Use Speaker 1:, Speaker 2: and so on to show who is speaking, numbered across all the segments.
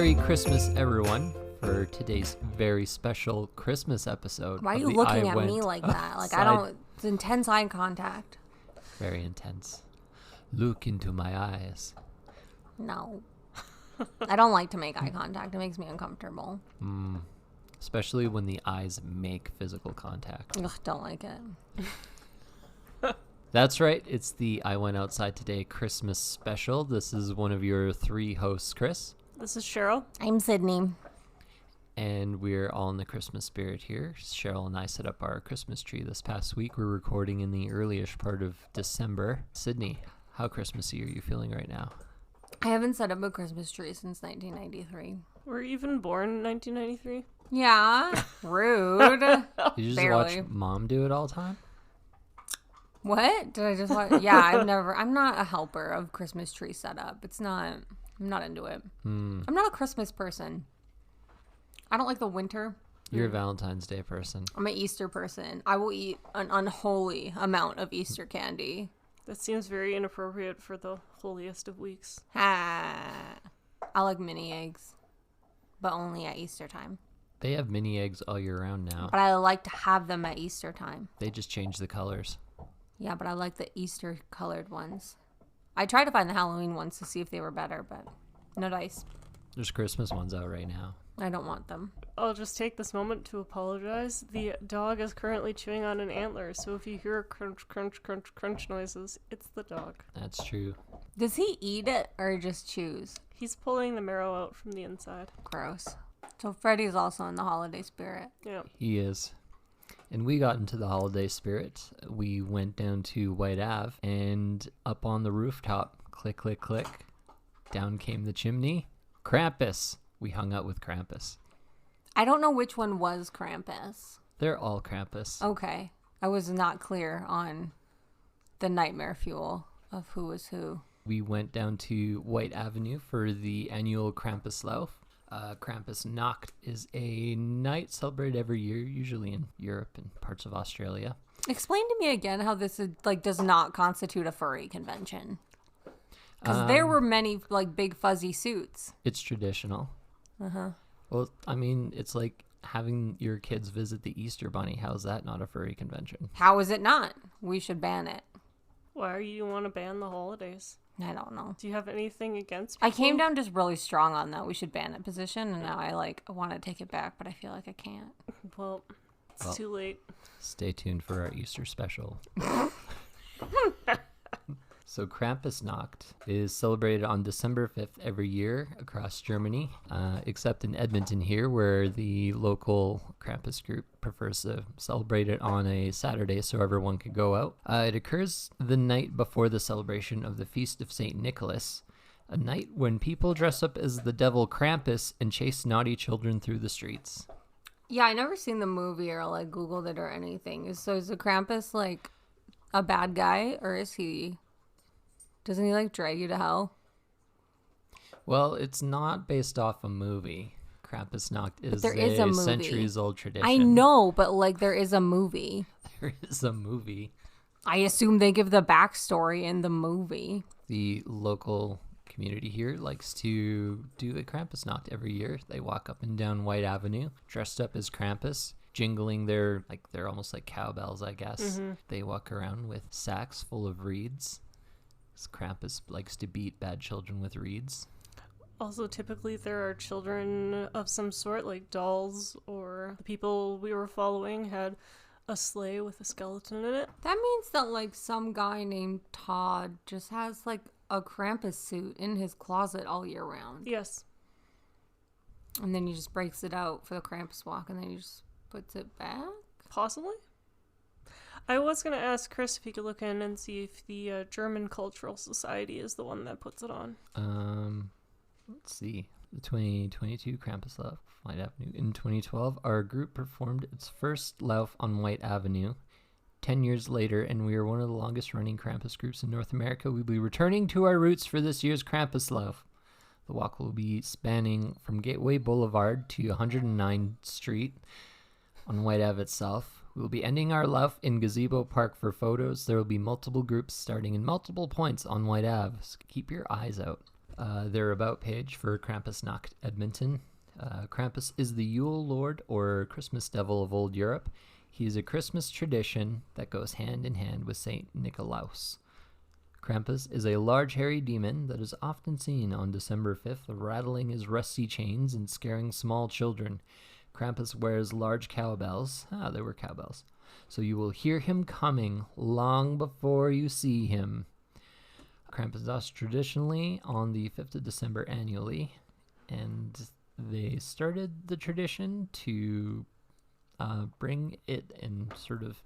Speaker 1: Merry Christmas, everyone, for today's very special Christmas episode.
Speaker 2: Why are you looking at me like that? Like, I don't... It's intense eye contact.
Speaker 1: Very intense. Look into my eyes.
Speaker 2: No. I don't like to make eye contact. It makes me uncomfortable.
Speaker 1: Especially when the eyes make physical contact.
Speaker 2: Ugh, don't like it.
Speaker 1: That's right. It's the I Went Outside Today Christmas special. This is one of your three hosts, Chris.
Speaker 3: This is Cheryl.
Speaker 2: I'm Sydney.
Speaker 1: And we're all in the Christmas spirit here. Cheryl and I set up our Christmas tree this past week. We're recording in the early-ish part of December. Sydney, how Christmassy are you feeling right now?
Speaker 2: I haven't set up a Christmas tree since 1993.
Speaker 3: Were you even born in 1993?
Speaker 2: Yeah. Rude.
Speaker 1: Did you just
Speaker 2: Barely.
Speaker 1: watch Mom do it all the time?
Speaker 2: What? Did I just watch? Yeah, I'm not a helper of Christmas tree setup. I'm not into it. I'm not a Christmas person. I don't like the winter.
Speaker 1: You're a Valentine's Day person.
Speaker 2: I'm an Easter person. I will eat an unholy amount of Easter candy.
Speaker 3: That seems very inappropriate for the holiest of weeks.
Speaker 2: I like mini eggs, but only at Easter time.
Speaker 1: They have mini eggs all year round now.
Speaker 2: But I like to have them at Easter time.
Speaker 1: They just change the colors.
Speaker 2: Yeah, but I like the Easter colored ones. I tried to find the Halloween ones to see if they were better, but no dice.
Speaker 1: There's Christmas ones out right now.
Speaker 2: I don't want them.
Speaker 3: I'll just take this moment to apologize. The dog is currently chewing on an antler, so if you hear crunch, crunch, crunch, crunch noises, it's the dog.
Speaker 1: That's true.
Speaker 2: Does he eat it or just chews?
Speaker 3: He's pulling the marrow out from the inside.
Speaker 2: Gross. So Freddy's also in the holiday spirit.
Speaker 3: Yeah.
Speaker 1: He is. And we got into the holiday spirit. We went down to White Ave and up on the rooftop, click, click, click, down came the chimney. Krampus. We hung out with Krampus.
Speaker 2: I don't know which one was Krampus.
Speaker 1: They're all Krampus.
Speaker 2: Okay. I was not clear on the nightmare fuel of who was who.
Speaker 1: We went down to White Avenue for the annual Krampuslauf. Krampuslauf is a night celebrated every year, usually in Europe and parts of Australia.
Speaker 2: Explain to me again how this is, does not constitute a furry convention. Because there were many big fuzzy suits.
Speaker 1: It's traditional. Well, I mean, it's like having your kids visit the Easter Bunny. How's that not a furry convention?
Speaker 2: How is it not? We should ban it.
Speaker 3: Why do you want to ban the holidays?
Speaker 2: I don't know.
Speaker 3: Do you have anything against
Speaker 2: I
Speaker 3: people?
Speaker 2: came down just really strong on that we should ban it position, and now I want to take it back, but I feel like I can't.
Speaker 3: Well, it's too late.
Speaker 1: Stay tuned for our Easter special. So Krampusnacht is celebrated on December 5th every year across Germany, except in Edmonton here, where the local Krampus group prefers to celebrate it on a Saturday so everyone can go out. It occurs the night before the celebration of the Feast of St. Nicholas, a night when people dress up as the devil Krampus and chase naughty children through the streets.
Speaker 2: Yeah, I never seen the movie or Googled it or anything. So is the Krampus a bad guy, or is he... Doesn't he drag you to hell?
Speaker 1: Well, it's not based off a movie. Krampusnacht is
Speaker 2: a movie.
Speaker 1: centuries-old tradition.
Speaker 2: I know, but there is a movie.
Speaker 1: There is a movie.
Speaker 2: I assume they give the backstory in the movie.
Speaker 1: The local community here likes to do a Krampusnacht every year. They walk up and down White Avenue, dressed up as Krampus, jingling they're almost like cowbells, I guess. Mm-hmm. They walk around with sacks full of reeds. Krampus likes to beat bad children with reeds.
Speaker 3: Also, typically there are children of some sort, like dolls, or the people we were following had a sleigh with a skeleton in it.
Speaker 2: That means that some guy named Todd just has a Krampus suit in his closet all year round.
Speaker 3: Yes.
Speaker 2: And then he just breaks it out for the Krampus walk, and then he just puts it back?
Speaker 3: Possibly. I was going to ask Chris if he could look in and see if the German Cultural Society is the one that puts it on.
Speaker 1: Let's see. The 2022 Krampuslauf, White Avenue. In 2012, our group performed its first Lauf on White Avenue. 10 years later, and we are one of the longest-running Krampus groups in North America. We'll be returning to our roots for this year's Krampuslauf. The walk will be spanning from Gateway Boulevard to 109th Street on White Ave itself. We will be ending our Lauf in Gazebo Park for photos. There will be multiple groups starting in multiple points on White Ave, so keep your eyes out. Their about page for Krampusnacht Edmonton. Krampus is the Yule Lord or Christmas Devil of old Europe. He is a Christmas tradition that goes hand in hand with Saint Nicolaus. Krampus is a large hairy demon that is often seen on December 5th, rattling his rusty chains and scaring small children. Krampus wears large cowbells. They were cowbells. So you will hear him coming long before you see him. Krampus is traditionally on the 5th of December annually, and they started the tradition to bring it and sort of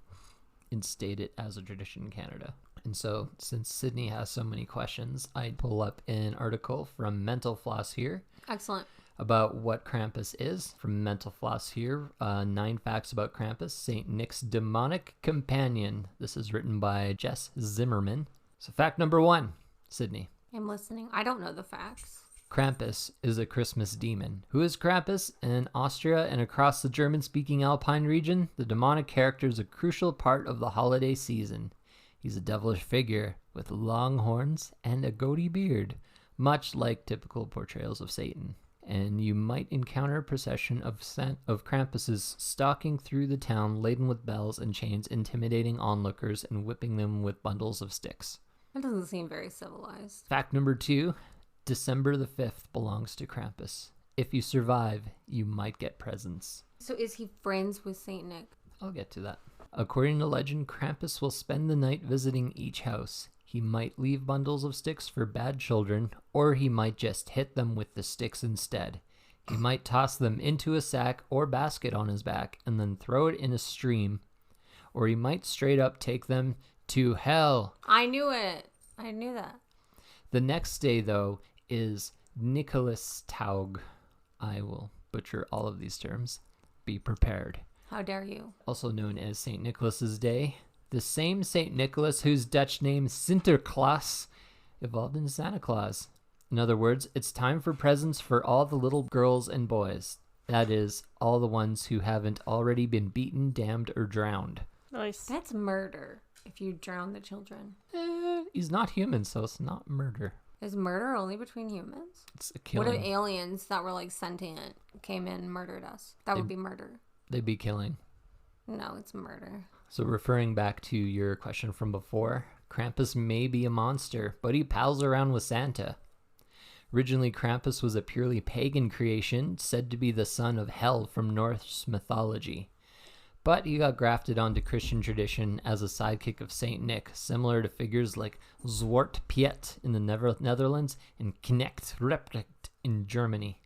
Speaker 1: instate it as a tradition in Canada. And so, since Sydney has so many questions, I pull up an article from Mental Floss here.
Speaker 2: Excellent.
Speaker 1: About what Krampus is. From Mental Floss here, 9 facts about Krampus, St. Nick's demonic companion. This is written by Jess Zimmerman. So fact number 1, Sydney.
Speaker 2: I'm listening. I don't know the facts.
Speaker 1: Krampus is a Christmas demon. Who is Krampus? In Austria and across the German-speaking Alpine region, the demonic character is a crucial part of the holiday season. He's a devilish figure with long horns and a goatee beard, much like typical portrayals of Satan. And you might encounter a procession of Krampuses stalking through the town laden with bells and chains, intimidating onlookers and whipping them with bundles of sticks.
Speaker 2: That doesn't seem very civilized.
Speaker 1: Fact number 2, December the 5th belongs to Krampus. If you survive, you might get presents.
Speaker 2: So is he friends with Saint Nick?
Speaker 1: I'll get to that. According to legend, Krampus will spend the night visiting each house. He might leave bundles of sticks for bad children, or he might just hit them with the sticks instead. He might toss them into a sack or basket on his back and then throw it in a stream, or he might straight up take them to hell.
Speaker 2: I knew it. I knew that.
Speaker 1: The next day, though, is Nicholas-Taug. I will butcher all of these terms. Be prepared.
Speaker 2: How dare you?
Speaker 1: Also known as St. Nicholas's Day. The same St. Nicholas whose Dutch name Sinterklaas evolved into Santa Claus. In other words, it's time for presents for all the little girls and boys. That is, all the ones who haven't already been beaten, damned, or drowned.
Speaker 3: Nice.
Speaker 2: That's murder if you drown the children.
Speaker 1: He's not human, so it's not murder.
Speaker 2: Is murder only between humans?
Speaker 1: It's a killing.
Speaker 2: What if aliens that were like sentient came in and murdered us? That would be murder.
Speaker 1: They'd be killing.
Speaker 2: No, it's murder.
Speaker 1: So referring back to your question from before, Krampus may be a monster, but he pals around with Santa. Originally, Krampus was a purely pagan creation, said to be the son of Hel from Norse mythology. But he got grafted onto Christian tradition as a sidekick of Saint Nick, similar to figures like Zwart Piet in the Netherlands and Knecht Ruprecht in Germany.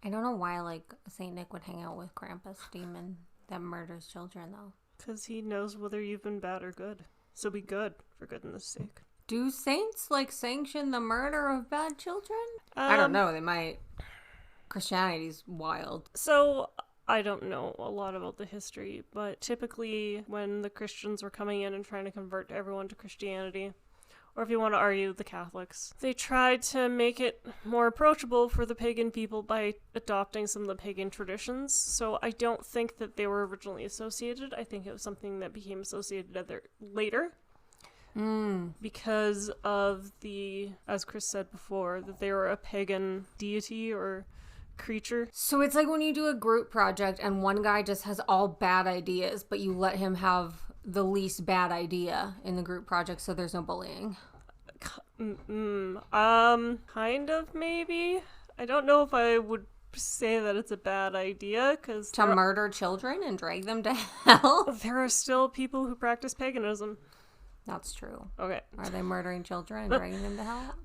Speaker 2: I don't know why, like, Saint Nick would hang out with Krampus, demon that murders children, though.
Speaker 3: Because he knows whether you've been bad or good. So be good, for goodness sake.
Speaker 2: Do saints, like, sanction the murder of bad children? I don't know. They might. Christianity's wild.
Speaker 3: So, I don't know a lot about the history, but typically when the Christians were coming in and trying to convert everyone to Christianity, or if you want to argue the Catholics, they tried to make it more approachable for the pagan people by adopting some of the pagan traditions. So I don't think that they were originally associated. I think it was something that became associated later. Because of the, as Chris said before, that they were a pagan deity or creature.
Speaker 2: So it's like when you do a group project and one guy just has all bad ideas, but you let him have the least bad idea in the group project so there's no bullying.
Speaker 3: Kind of, maybe. I don't know if I would say that it's a bad idea, because
Speaker 2: to murder children and drag them to hell?
Speaker 3: There are still people who practice paganism.
Speaker 2: That's true.
Speaker 3: Okay.
Speaker 2: Are they murdering children and dragging them to hell?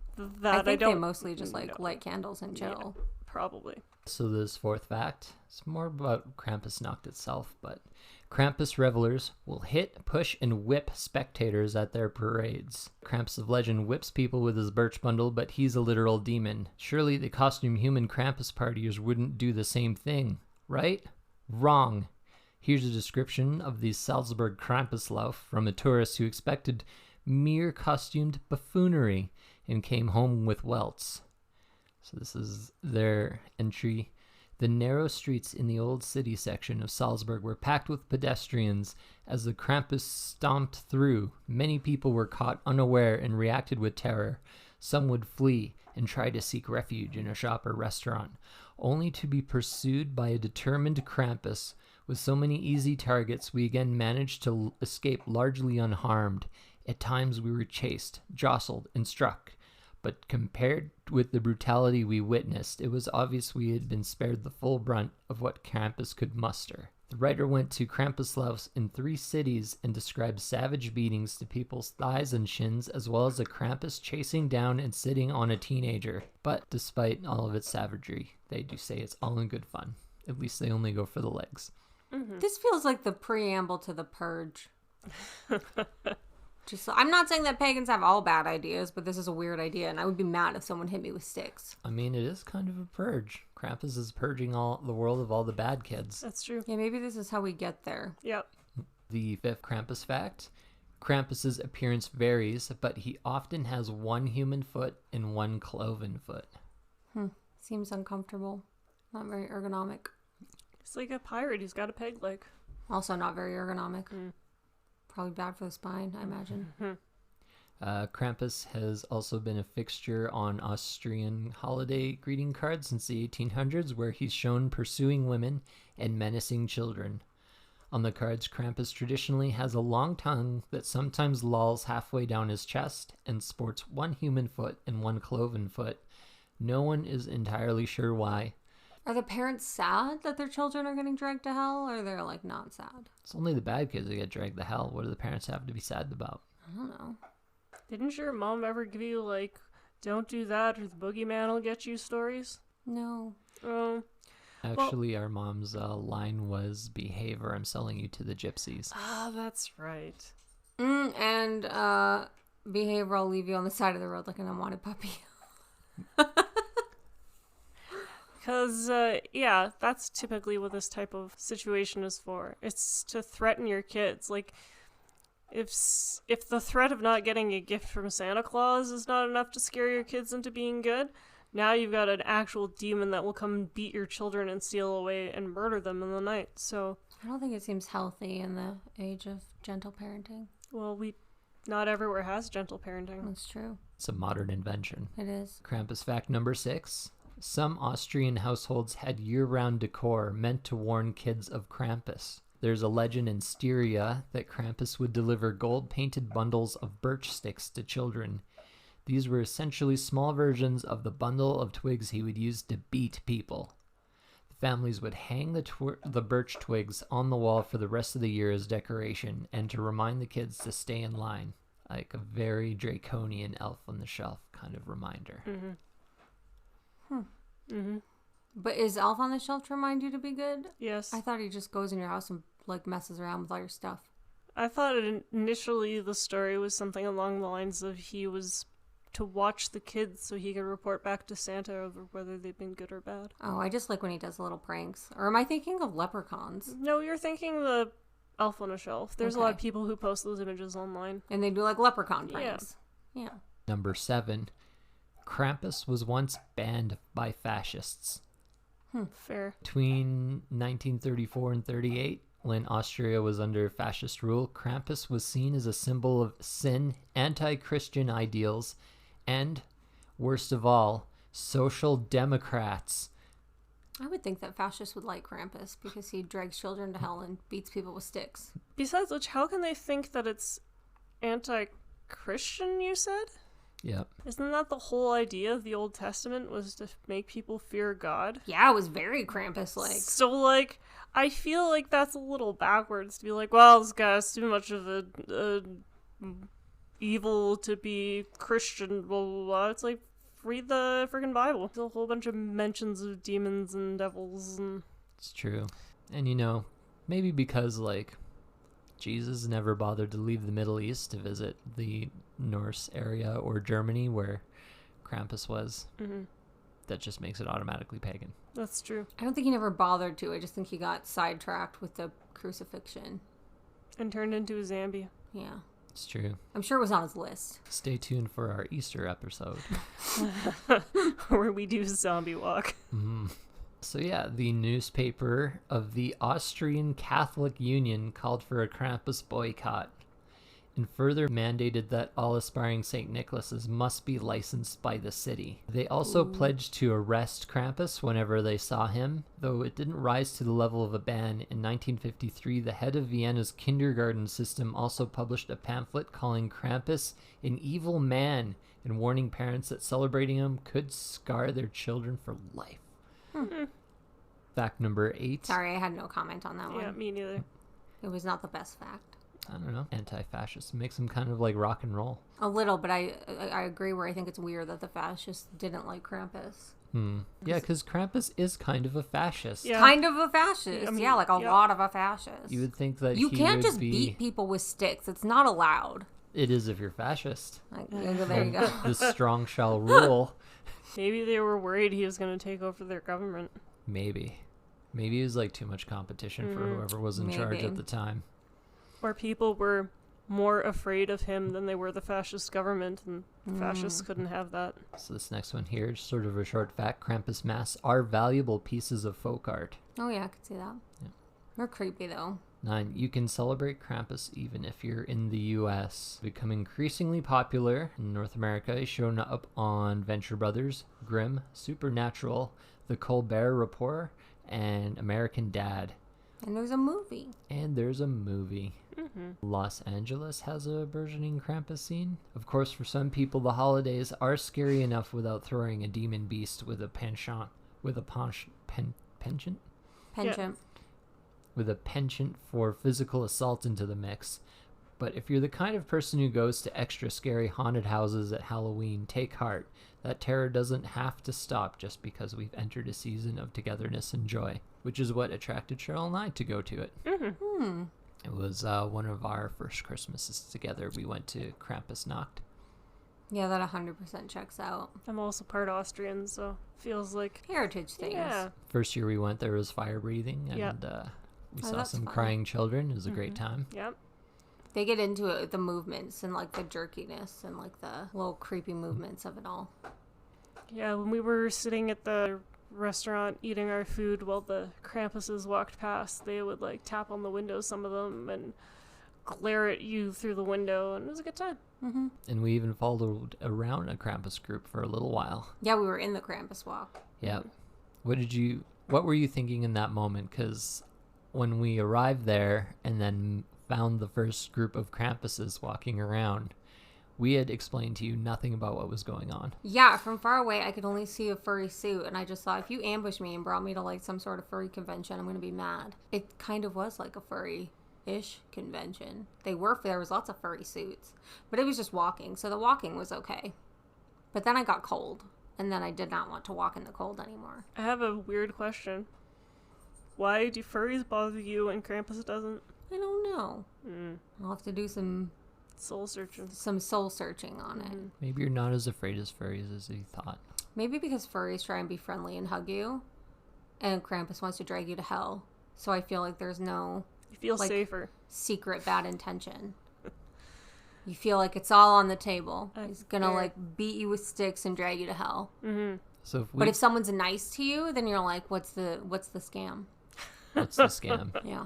Speaker 3: That
Speaker 2: I think
Speaker 3: don't
Speaker 2: they mostly just light candles and chill.
Speaker 3: Yeah, probably.
Speaker 1: So this fourth fact, it's more about Krampusnacht itself, but Krampus revelers will hit, push, and whip spectators at their parades. Krampus of legend whips people with his birch bundle, but he's a literal demon. Surely the costume human Krampus partiers wouldn't do the same thing, right? Wrong. Here's a description of the Salzburg Krampuslauf from a tourist who expected mere costumed buffoonery and came home with welts. So this is their entry. The narrow streets in the old city section of Salzburg were packed with pedestrians as the Krampus stomped through. Many people were caught unaware and reacted with terror. Some would flee, and try to seek refuge in a shop or restaurant, only to be pursued by a determined Krampus. With so many easy targets, we again managed to escape largely unharmed. At times we were chased, jostled, and struck, but compared with the brutality we witnessed, it was obvious we had been spared the full brunt of what Krampus could muster. The writer went to Krampuslauf in 3 cities and described savage beatings to people's thighs and shins, as well as a Krampus chasing down and sitting on a teenager. But despite all of its savagery, they do say it's all in good fun. At least they only go for the legs.
Speaker 2: Mm-hmm. This feels like the preamble to the Purge. I'm not saying that pagans have all bad ideas, but this is a weird idea, and I would be mad if someone hit me with sticks.
Speaker 1: I mean, it is kind of a purge. Krampus is purging all the world of all the bad kids.
Speaker 3: That's true.
Speaker 2: Yeah, maybe this is how we get there.
Speaker 3: Yep.
Speaker 1: The 5th Krampus fact. Krampus's appearance varies, but he often has 1 human foot and 1 cloven foot.
Speaker 2: Seems uncomfortable. Not very ergonomic.
Speaker 3: He's like a pirate. He's got a peg leg.
Speaker 2: Also not very ergonomic. Probably bad for the spine, I imagine.
Speaker 1: Krampus has also been a fixture on Austrian holiday greeting cards since the 1800s, where he's shown pursuing women and menacing children. On the cards, Krampus traditionally has a long tongue that sometimes lolls halfway down his chest and sports 1 human foot and 1 cloven foot. No one is entirely sure why.
Speaker 2: Are the parents sad that their children are getting dragged to hell, or they're, like, not sad?
Speaker 1: It's only the bad kids that get dragged to hell. What do the parents have to be sad about?
Speaker 2: I don't know.
Speaker 3: Didn't your mom ever give you, like, don't do that or the boogeyman will get you stories?
Speaker 2: No.
Speaker 3: Oh.
Speaker 1: Actually, our mom's line was, behave or I'm selling you to the gypsies.
Speaker 3: Ah, that's right.
Speaker 2: And behave or I'll leave you on the side of the road like an unwanted puppy.
Speaker 3: Because, yeah, that's typically what this type of situation is for. It's to threaten your kids. Like, if the threat of not getting a gift from Santa Claus is not enough to scare your kids into being good, now you've got an actual demon that will come and beat your children and steal away and murder them in the night. So
Speaker 2: I don't think it seems healthy in the age of gentle parenting.
Speaker 3: Well, not everywhere has gentle parenting.
Speaker 2: That's true.
Speaker 1: It's a modern invention.
Speaker 2: It is.
Speaker 1: Krampus fact number 6. Some Austrian households had year-round decor meant to warn kids of Krampus. There's a legend in Styria that Krampus would deliver gold-painted bundles of birch sticks to children. These were essentially small versions of the bundle of twigs he would use to beat people. The families would hang the birch twigs on the wall for the rest of the year as decoration and to remind the kids to stay in line. Like a very draconian elf on the shelf kind of reminder.
Speaker 2: But is Elf on the Shelf to remind you to be good?
Speaker 3: Yes.
Speaker 2: I thought he just goes in your house and like messes around with all your stuff.
Speaker 3: I thought initially the story was something along the lines of he was to watch the kids so he could report back to Santa over whether they've been good or bad.
Speaker 2: Oh, I just like when he does little pranks. Or am I thinking of leprechauns?
Speaker 3: No, you're thinking the Elf on a Shelf. There's a lot of people who post those images online.
Speaker 2: And they do like leprechaun pranks. Yeah.
Speaker 1: Number 7. Krampus was once banned by fascists.
Speaker 3: Fair.
Speaker 1: Between 1934 and 38, when Austria was under fascist rule, Krampus was seen as a symbol of sin, anti-Christian ideals, and, worst of all, social democrats.
Speaker 2: I would think that fascists would like Krampus because he drags children to hell and beats people with sticks.
Speaker 3: Besides which, how can they think that it's anti-Christian, you said?
Speaker 1: Yep.
Speaker 3: Isn't that the whole idea of the Old Testament, was to make people fear God?
Speaker 2: Yeah, it was very Krampus-like.
Speaker 3: So, like, I feel like that's a little backwards to be like, well, this guy's too much of a evil to be Christian, blah, blah, blah. It's like, read the freaking Bible. There's a whole bunch of mentions of demons and devils and...
Speaker 1: It's true. And, maybe because, like, Jesus never bothered to leave the Middle East to visit the Norse area or Germany where Krampus was. That just makes it automatically pagan.
Speaker 3: That's true.
Speaker 2: I don't think he never bothered to. I just think he got sidetracked with the crucifixion.
Speaker 3: And turned into a zombie.
Speaker 2: Yeah.
Speaker 1: It's true.
Speaker 2: I'm sure it was on his list.
Speaker 1: Stay tuned for our Easter episode.
Speaker 3: Where we do zombie walk.
Speaker 1: So yeah, the newspaper of the Austrian Catholic Union called for a Krampus boycott. and further mandated that all aspiring St. Nicholases must be licensed by the city. They also pledged to arrest Krampus whenever they saw him, though it didn't rise to the level of a ban. In 1953, the head of Vienna's kindergarten system also published a pamphlet calling Krampus an evil man and warning parents that celebrating him could scar their children for life. Fact number 8.
Speaker 2: Sorry, I had no comment on that one.
Speaker 3: Yeah, me neither.
Speaker 2: It was not the best fact.
Speaker 1: I don't know. Anti-fascist makes them kind of like rock and roll.
Speaker 2: A little, but I agree where I think it's weird that the fascists didn't like Krampus.
Speaker 1: Yeah, because Krampus is kind of a fascist.
Speaker 3: Yeah.
Speaker 2: Kind of a fascist.
Speaker 3: I mean,
Speaker 2: yeah, like a lot of a fascist.
Speaker 1: You would think that
Speaker 2: You
Speaker 1: he
Speaker 2: can't
Speaker 1: would
Speaker 2: just
Speaker 1: be...
Speaker 2: beat people with sticks. It's not allowed.
Speaker 1: It is if you're fascist.
Speaker 2: Like, there you go.
Speaker 1: The strong shall rule.
Speaker 3: Maybe they were worried he was going to take over their government.
Speaker 1: Maybe it was like too much competition for whoever was in charge
Speaker 2: Maybe.
Speaker 1: at the time.
Speaker 3: Or people were more afraid of him than they were the fascist government, and the fascists couldn't have that.
Speaker 1: So this next one here is sort of a short fact. Krampus masks are valuable pieces of folk art.
Speaker 2: Oh, yeah, I could see that.
Speaker 1: Yeah.
Speaker 2: They're creepy, though.
Speaker 1: 9. You can celebrate Krampus even if you're in the U.S. Become increasingly popular in North America. He's shown up on Venture Brothers, Grimm, Supernatural, The Colbert Report, and American Dad.
Speaker 2: And there's a movie.
Speaker 1: And there's a movie. Los Angeles has a burgeoning Krampus scene. Of course, for some people, the holidays are scary enough without throwing a demon beast with a penchant for physical assault into the mix. But if you're the kind of person who goes to extra scary haunted houses at Halloween, take heart. That terror doesn't have to stop just because we've entered a season of togetherness and joy, which is what attracted Cheryl and I to go to it. It was one of our first Christmases together. We went to Krampuslauf.
Speaker 2: Yeah, that 100% checks out.
Speaker 3: I'm also part Austrian, so feels like
Speaker 2: Heritage things.
Speaker 3: yeah.
Speaker 1: First year we went, there was fire breathing, and we saw
Speaker 2: that's
Speaker 1: some
Speaker 2: fun.
Speaker 1: crying children. It was a great time.
Speaker 3: Yep.
Speaker 2: They get into it with the movements and like the jerkiness and like the little creepy movements of it all.
Speaker 3: Yeah, when we were sitting at the restaurant eating our food while the Krampuses walked past, they would like tap on the window, some of them, and glare at you through the window, and it was a good time.
Speaker 1: And we even followed around a Krampus group for a little while.
Speaker 2: Yeah, we were in the Krampus walk.
Speaker 1: Yeah. What were you thinking in that moment? Because when we arrived there and then found the first group of Krampuses walking around, we had explained to you nothing about what was going on.
Speaker 2: Yeah, from far away, I could only see a furry suit, and I just thought, if you ambush me and brought me to like some sort of furry convention, I'm going to be mad. It kind of was like a furry-ish convention. There was lots of furry suits, but it was just walking, so the walking was okay. But then I got cold, and then I did not want to walk in the cold anymore.
Speaker 3: I have a weird question. Why do furries bother you and Krampus doesn't?
Speaker 2: I don't know. I'll have to do some
Speaker 3: Soul searching.
Speaker 2: soul searching on it.
Speaker 1: Maybe you're not as afraid as furries as you thought.
Speaker 2: Maybe because furries try and be friendly and hug you, and Krampus wants to drag you to hell. So I feel like there's no
Speaker 3: You feel
Speaker 2: like,
Speaker 3: safer.
Speaker 2: secret bad intention. You feel like it's all on the table. He's gonna
Speaker 3: fair.
Speaker 2: like beat you with sticks and drag you to hell.
Speaker 1: So
Speaker 2: But if someone's nice to you, then you're like, what's the scam?
Speaker 1: what's the scam?
Speaker 2: Yeah.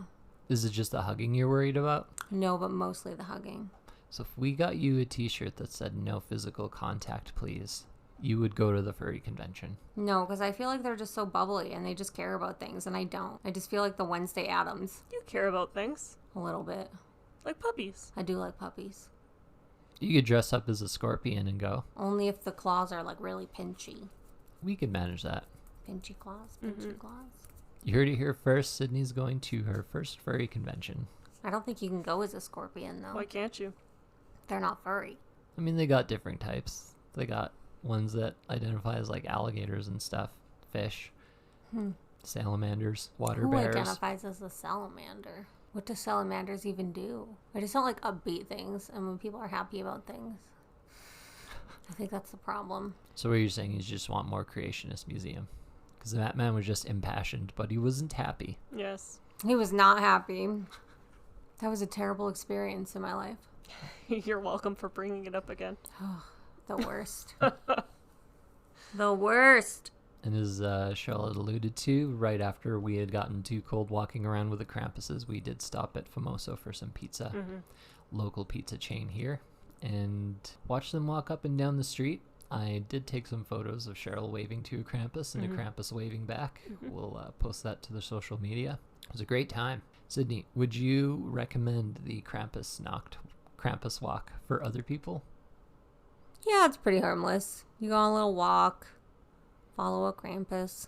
Speaker 1: Is it just the hugging you're worried about?
Speaker 2: No, but mostly the hugging.
Speaker 1: So if we got you a t-shirt that said no physical contact, please, you would go to the furry convention.
Speaker 2: No, because I feel like they're just so bubbly and they just care about things, and I don't. I just feel like the Wednesday Addams
Speaker 3: You care about things.
Speaker 2: a little bit.
Speaker 3: Like puppies.
Speaker 2: I do like puppies.
Speaker 1: You could dress up as a scorpion and go.
Speaker 2: Only if the claws are like really pinchy.
Speaker 1: We could manage that.
Speaker 2: Pinchy claws, pinchy claws.
Speaker 1: You heard it here first. Sydney's going to her first furry convention.
Speaker 2: I don't think you can go as a scorpion, though.
Speaker 3: Why can't you?
Speaker 2: They're not furry.
Speaker 1: I mean, they got different types. They got ones that identify as like alligators and stuff, fish, salamanders, water
Speaker 2: Who
Speaker 1: bears.
Speaker 2: identifies as a salamander? What do salamanders even do? I just don't like upbeat things, and when people are happy about things. I think that's the problem.
Speaker 1: So what you're saying is you just want more creationist museum. Because that man was just impassioned, but he wasn't happy.
Speaker 3: Yes.
Speaker 2: He was not happy. That was a terrible experience in my life.
Speaker 3: You're welcome for bringing it up again.
Speaker 2: The worst. The worst.
Speaker 1: And as Cheryl had alluded to, right after we had gotten too cold walking around with the Krampuses, we did stop at Famoso for some pizza. local pizza chain here and watched them walk up and down the street. I did take some photos of Cheryl waving to a Krampus and a Krampus waving back. We'll post that to the social media. It was a great time. Sydney, would you recommend the Krampus walk for other people?
Speaker 2: Yeah, it's pretty harmless. You go on a little walk, follow a Krampus.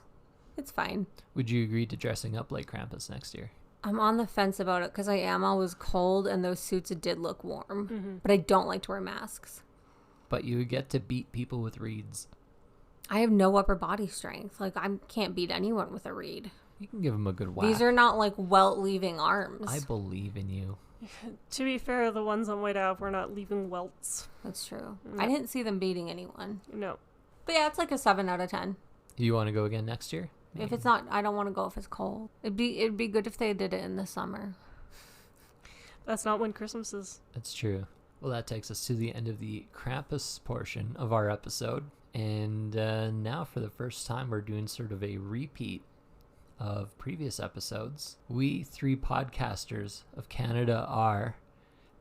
Speaker 2: It's fine.
Speaker 1: Would you agree to dressing up like Krampus next year?
Speaker 2: I'm on the fence about it because I am always cold and those suits did look warm. But I don't like to wear masks.
Speaker 1: But you would get to beat people with reeds.
Speaker 2: I have no upper body strength. Like, I can't beat anyone with a reed.
Speaker 1: You can give them a good whack.
Speaker 2: These are not like welt-leaving arms.
Speaker 1: I believe in you.
Speaker 3: To be fair, the ones on White Ave were not leaving welts.
Speaker 2: That's true.
Speaker 3: No.
Speaker 2: I didn't see them beating anyone.
Speaker 3: No.
Speaker 2: But yeah, it's like a 7 out of 10.
Speaker 1: Do you want to go again next year?
Speaker 2: If it's not, I don't want to go if it's cold. It'd be good if they did it in the summer.
Speaker 3: That's not when Christmas is.
Speaker 1: That's true. Well, that takes us to the end of the Krampus portion of our episode. And now for the first time, we're doing sort of a repeat of previous episodes. We 3 podcasters of Canada are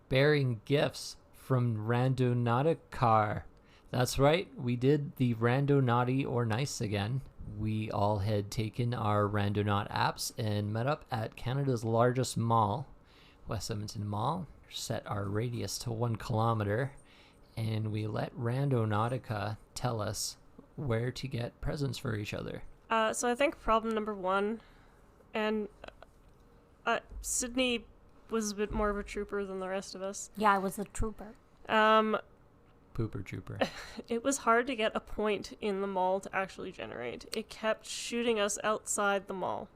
Speaker 1: bearing gifts from Randonaughty. That's right, we did the Randonaughty or Nice again. We all had taken our Randonaut apps and met up at Canada's largest mall, West Edmonton Mall, set our radius to 1 kilometer, and we let Randonaughty tell us where to get presents for each other.
Speaker 3: So I think problem number 1, and Sydney was a bit more of a trooper than the rest of us.
Speaker 2: Yeah, I was a trooper.
Speaker 1: Pooper trooper.
Speaker 3: It was hard to get a point in the mall to actually generate. It kept shooting us outside the mall.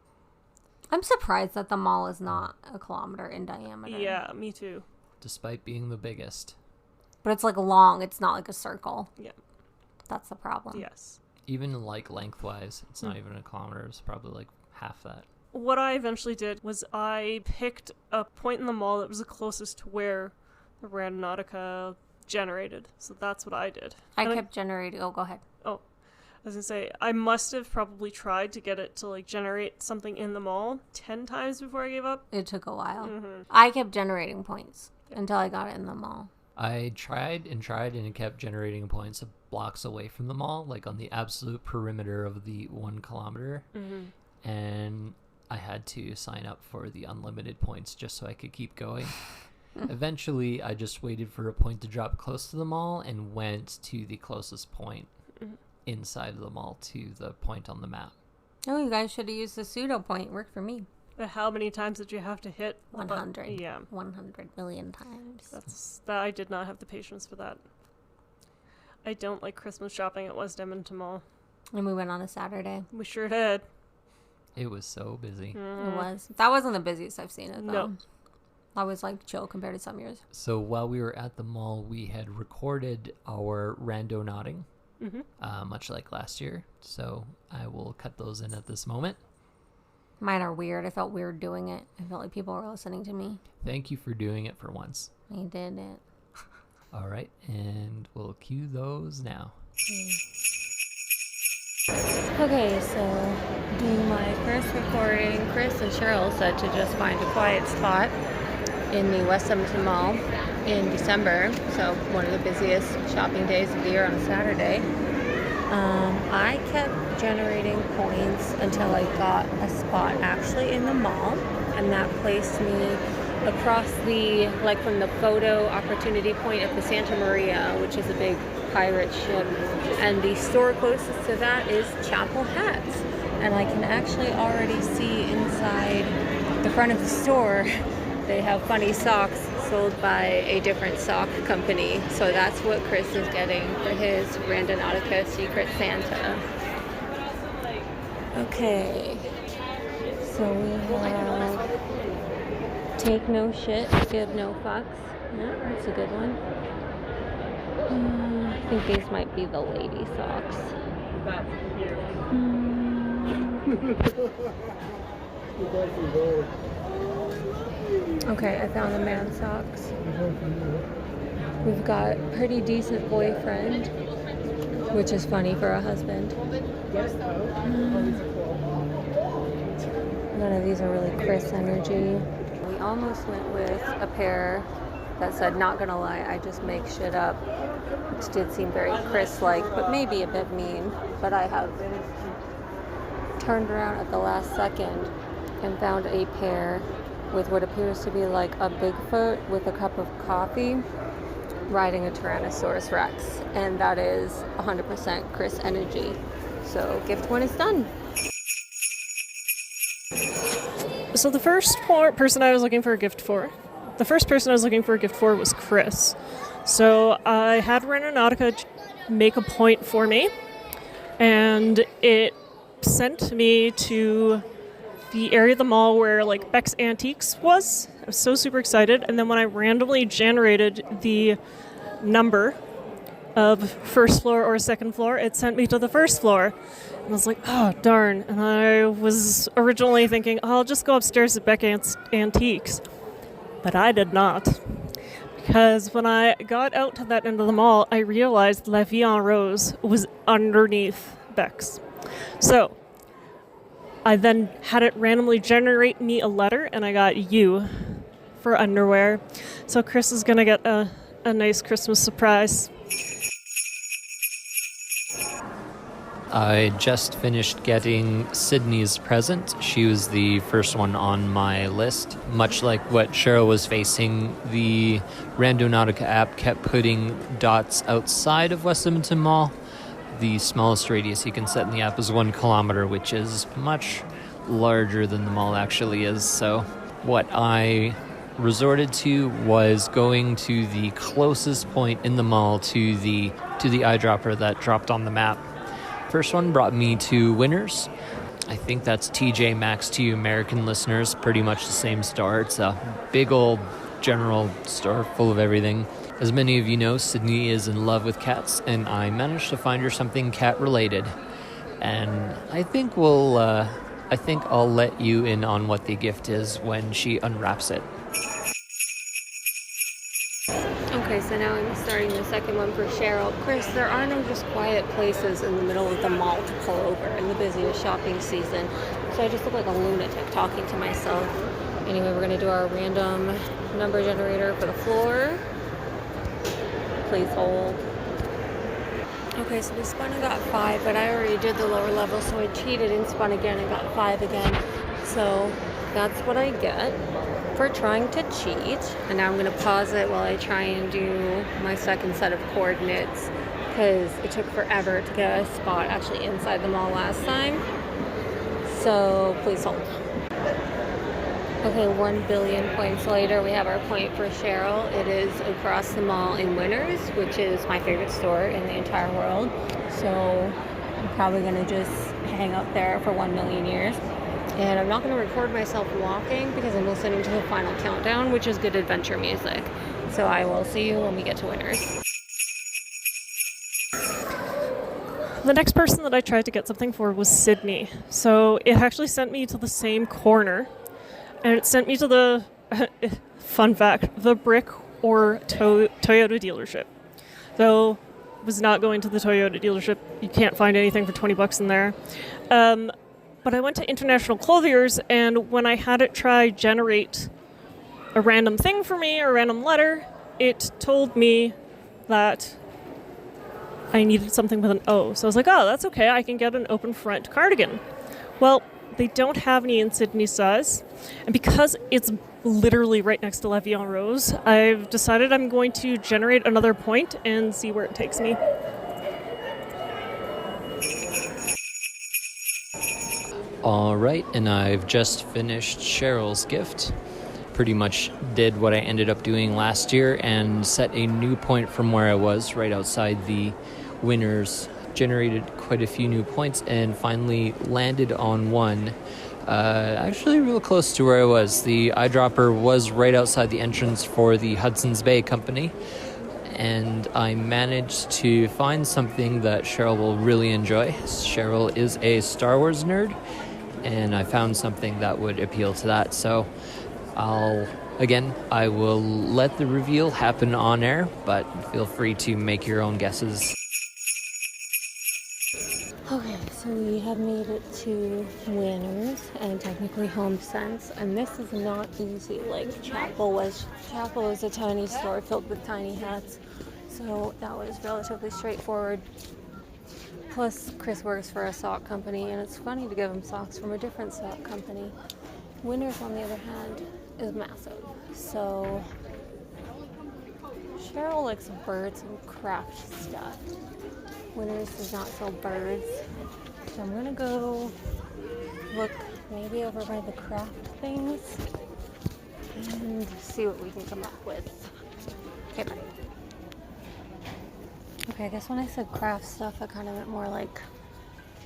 Speaker 2: I'm surprised that the mall is not a kilometer in diameter.
Speaker 3: Yeah, me too.
Speaker 1: Despite being the biggest.
Speaker 2: But it's like long. It's not like a circle.
Speaker 3: Yeah.
Speaker 2: That's the problem.
Speaker 3: Yes.
Speaker 1: Even like lengthwise, it's not even a kilometer. It's probably like half that.
Speaker 3: What I eventually did was I picked a point in the mall that was the closest to where the Randonaughty generated. So that's what I did.
Speaker 2: I kept generating. Oh, go ahead.
Speaker 3: Oh, I was going to say, I must have probably tried to get it to like generate something in the mall 10 times before I gave up.
Speaker 2: It took a while. I kept generating points until I got it in the mall.
Speaker 1: I tried and it kept generating points blocks away from the mall, like on the absolute perimeter of the 1 kilometer. And I had to sign up for the unlimited points just so I could keep going. Eventually, I just waited for a point to drop close to the mall and went to the closest point inside of the mall to the point on the map.
Speaker 2: Oh, you guys should have used the pseudo point. It worked for me.
Speaker 3: But how many times did you have to hit?
Speaker 2: 100.
Speaker 3: Yeah.
Speaker 2: 100 million times.
Speaker 3: I did not have the patience for that. I don't like Christmas shopping at West Edmonton Mall.
Speaker 2: And we went on a Saturday.
Speaker 3: We sure did.
Speaker 1: It was so busy.
Speaker 2: It was. That wasn't the busiest I've seen it, though.
Speaker 3: No.
Speaker 2: I was like chill compared to some years.
Speaker 1: So while we were at the mall, we had recorded our randonauting, much like last year. So I will cut those in at this moment.
Speaker 2: Mine are weird. I felt weird doing it. I felt like people were listening to me.
Speaker 1: Thank you for doing it for once.
Speaker 2: I did it.
Speaker 1: All right, and we'll cue those now.
Speaker 2: Okay, so doing my first recording, Chris and Cheryl said to just find a quiet spot in the West Edmonton Mall in December, so one of the busiest shopping days of the year on a Saturday. I kept generating points until I got a spot actually in the mall, and that placed me across the, like from the photo opportunity point at the Santa Maria, which is a big pirate ship, and the store closest to that is Chapel Hats, and I can actually already see inside the front of the store they have funny socks sold by a different sock company, so that's what Chris is getting for his Randonaughty Secret Santa. Okay, so we have Take No Shit, Give No Fucks. Yeah, that's a good one. I think these might be the lady socks. Okay, I found the man socks. We've got Pretty Decent Boyfriend, which is funny for a husband. None of these are really Chris energy. We almost went with a pair that said, not gonna lie, I just make shit up, which did seem very Chris-like, but maybe a bit mean. But I have turned around at the last second and found a pair with what appears to be like a Bigfoot with a cup of coffee riding a Tyrannosaurus Rex. And that is 100% Chris energy. So gift one is done.
Speaker 3: So the first person I was looking for a gift for, was Chris. So I had Randonaughty make a point for me, and it sent me to the area of the mall where like Beck's Antiques was. I was so super excited, and then when I randomly generated the number of first floor or second floor, it sent me to the first floor. And I was like, oh, darn. And I was originally thinking, oh, I'll just go upstairs to Beck's Antiques. But I did not. Because when I got out to that end of the mall, I realized La Vie en Rose was underneath Beck's. So I then had it randomly generate me a letter, and I got you for underwear. So Chris is going to get a nice Christmas surprise.
Speaker 1: I just finished getting Sydney's present. She was the first one on my list. Much like what Cheryl was facing, the Randonaughty app kept putting dots outside of West Edmonton Mall. The smallest radius you can set in the app is 1 kilometer, which is much larger than the mall actually is. So what I resorted to was going to the closest point in the mall to the eyedropper that dropped on the map. First one brought me to Winners. I think that's TJ Maxx to you American listeners, pretty much the same store. It's a big old general store full of everything. As many of you know, Sydney is in love with cats, and I managed to find her something cat-related. And I think I'll let you in on what the gift is when she unwraps it.
Speaker 2: Okay, so now I'm starting the second one for Cheryl. Chris, there are no just quiet places in the middle of the mall to pull over in the busiest shopping season. So I just look like a lunatic talking to myself. Anyway, we're going to do our random number generator for the floor. Please hold. Okay, so we spun and got 5, but I already did the lower level, so I cheated and spun again and got 5 again. So that's what I get for trying to cheat. And now I'm going to pause it while I try and do my second set of coordinates, because it took forever to get a spot actually inside the mall last time. So please hold. Okay, 1 billion points later, we have our point for Cheryl. It is across the mall in Winners, which is my favorite store in the entire world. So I'm probably going to just hang up there for 1 million years. And I'm not going to record myself walking because I'm listening to the final countdown, which is good adventure music. So I will see you when we get to Winners.
Speaker 3: The next person that I tried to get something for was Sydney. So it actually sent me to the same corner. And it sent me to the, fun fact, the brick or Toyota dealership. So was not going to the Toyota dealership. You can't find anything for $20 in there. But I went to International Clothiers, and when I had it try generate a random thing for me, or a random letter, it told me that I needed something with an O. So I was like, oh, that's okay. I can get an open front cardigan. Well, they don't have any in Sydney size. And because it's literally right next to La Vie en Rose, I've decided I'm going to generate another point and see where it takes me.
Speaker 1: All right, and I've just finished Cheryl's gift. Pretty much did what I ended up doing last year and set a new point from where I was, right outside the Winners. Generated quite a few new points and finally landed on one. Actually real close to where I was. The eyedropper was right outside the entrance for the Hudson's Bay Company. And I managed to find something that Cheryl will really enjoy. Cheryl is a Star Wars nerd, and I found something that would appeal to that. So I will let the reveal happen on air, but feel free to make your own guesses.
Speaker 2: Okay, So we have made it to Winners and technically Home Sense, and this is not easy like Chapel was. Chapel is a tiny store filled with tiny hats, so that was relatively straightforward. Plus, Chris works for a sock company, and it's funny to give him socks from a different sock company. Winners, on the other hand, is massive. So Cheryl likes birds and craft stuff. Winners does not sell birds. So I'm gonna go look maybe over by the craft things and see what we can come up with. Okay, bye. Okay, I guess when I said craft stuff, I kind of meant more like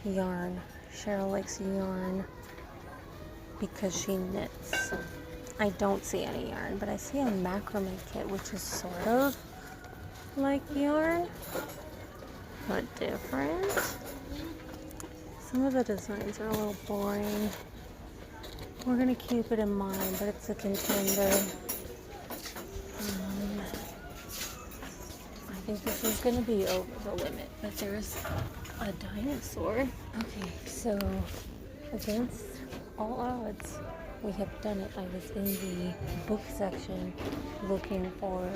Speaker 2: yarn. Cheryl likes yarn because she knits. I don't see any yarn, but I see a macrame kit, which is sort of like yarn, but different. Some of the designs are a little boring. We're gonna keep it in mind, but it's a contender. I think this is gonna be over the limit, but there's a dinosaur. Okay, so against all odds, we have done it. I was in the book section looking for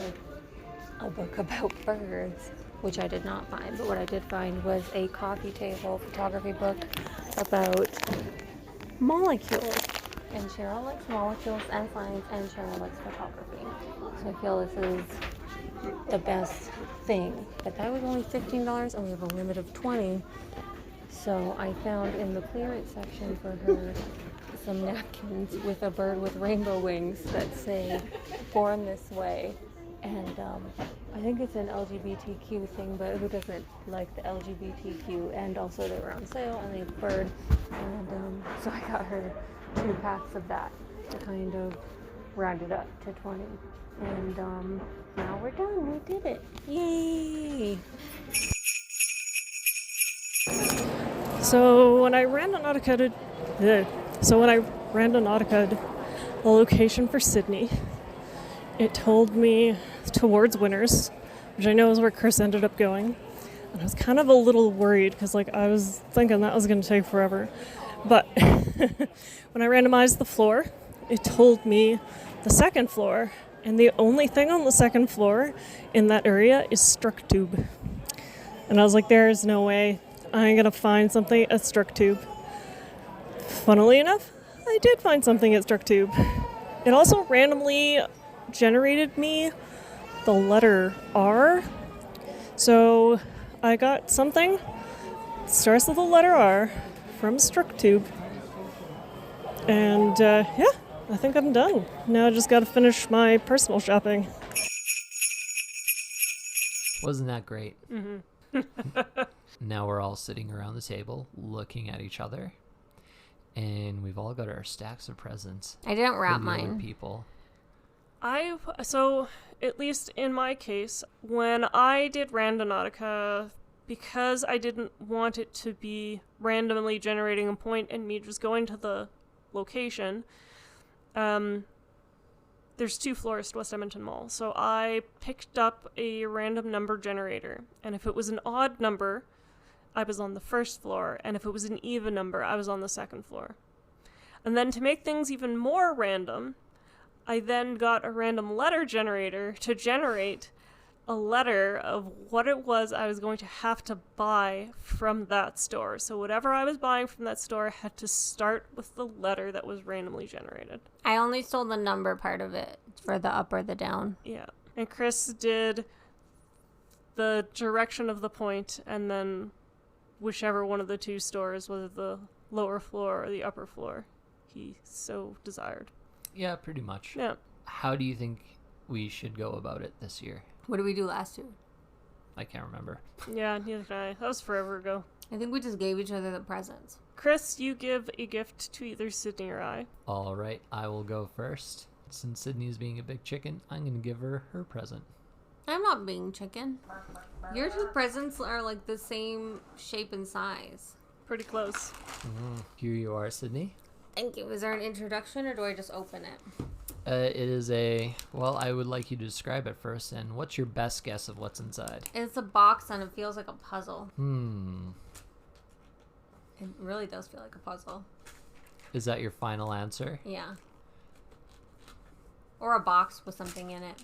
Speaker 2: a book about birds, which I did not find, but what I did find was a coffee table photography book about molecules. And Cheryl likes molecules and science, and Cheryl likes photography. So I feel this is the best thing. But that was only $15 and we have a limit of 20. So I found in the clearance section for her some napkins with a bird with rainbow wings that say "Born This Way." And I think it's an LGBTQ thing, but who doesn't like the LGBTQ? And also they were on sale and they have bird. And so I got her 2 packs of that to kind of round it up to 20. And now we're done. We did it. Yay!
Speaker 3: So when I Randonautica'd the location for Sydney, it told me towards Winners, which I know is where Chris ended up going. And I was kind of a little worried because I was thinking that was going to take forever. But when I randomized the floor, it told me the second floor. And the only thing on the second floor in that area is Structube. And I was like, there's no way I'm going to find something at Structube. Funnily enough, I did find something at Structube. It also randomly generated me the letter R. So I got something that starts with the letter R from Structube. And yeah, I think I'm done. Now I just got to finish my personal shopping.
Speaker 1: Wasn't that great?
Speaker 3: Mm-hmm.
Speaker 1: Now we're all sitting around the table looking at each other. And we've all got our stacks of presents.
Speaker 2: I didn't wrap
Speaker 1: for the other
Speaker 2: mine.
Speaker 1: people.
Speaker 3: So at least in my case, when I did Randonautica, because I didn't want it to be randomly generating a point and me just going to the location, there's 2 floors to West Edmonton Mall. So I picked up a random number generator, and if it was an odd number, I was on the first floor, and if it was an even number, I was on the second floor. And then to make things even more random, I then got a random letter generator to generate a letter of what it was I was going to have to buy from that store. So whatever I was buying from that store had to start with the letter that was randomly generated.
Speaker 2: I only stole the number part of it for the up or the down.
Speaker 3: Yeah. And Chris did the direction of the point, and then whichever one of the 2 stores, whether the lower floor or the upper floor, he so desired.
Speaker 1: Yeah, pretty much.
Speaker 3: Yeah.
Speaker 1: How do you think we should go about it this year?
Speaker 2: What did we do last year?
Speaker 1: I can't remember.
Speaker 3: Yeah, neither can I. That was forever ago.
Speaker 2: I think we just gave each other the presents.
Speaker 3: Chris, you give a gift to either Sydney or I.
Speaker 1: All right, I will go first. Since Sydney's being a big chicken, I'm going to give her her present.
Speaker 2: I'm not being chicken. Your 2 presents are like the same shape and size.
Speaker 3: Pretty close.
Speaker 1: Here you are, Sydney.
Speaker 2: Thank you. Is there an introduction or do I just open it?
Speaker 1: It is I would like you to describe it first, and what's your best guess of what's inside?
Speaker 2: It's a box and it feels like a puzzle. It really does feel like a puzzle.
Speaker 1: Is that your final answer?
Speaker 2: Yeah. Or a box with something in it.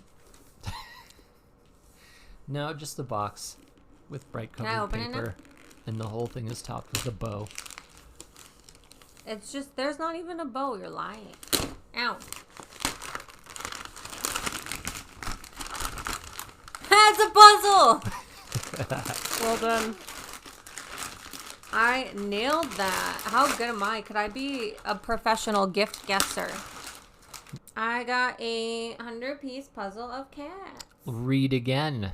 Speaker 1: No, just a box with bright
Speaker 2: Can I
Speaker 1: colored
Speaker 2: open it now?
Speaker 1: paper. And the whole thing is topped with a bow.
Speaker 2: It's just, there's not even a bow. You're lying. Ow. It's a puzzle!
Speaker 3: Well done.
Speaker 2: I nailed that. How good am I? Could I be a professional gift guesser? I got a 100-piece puzzle of cats.
Speaker 1: Read again.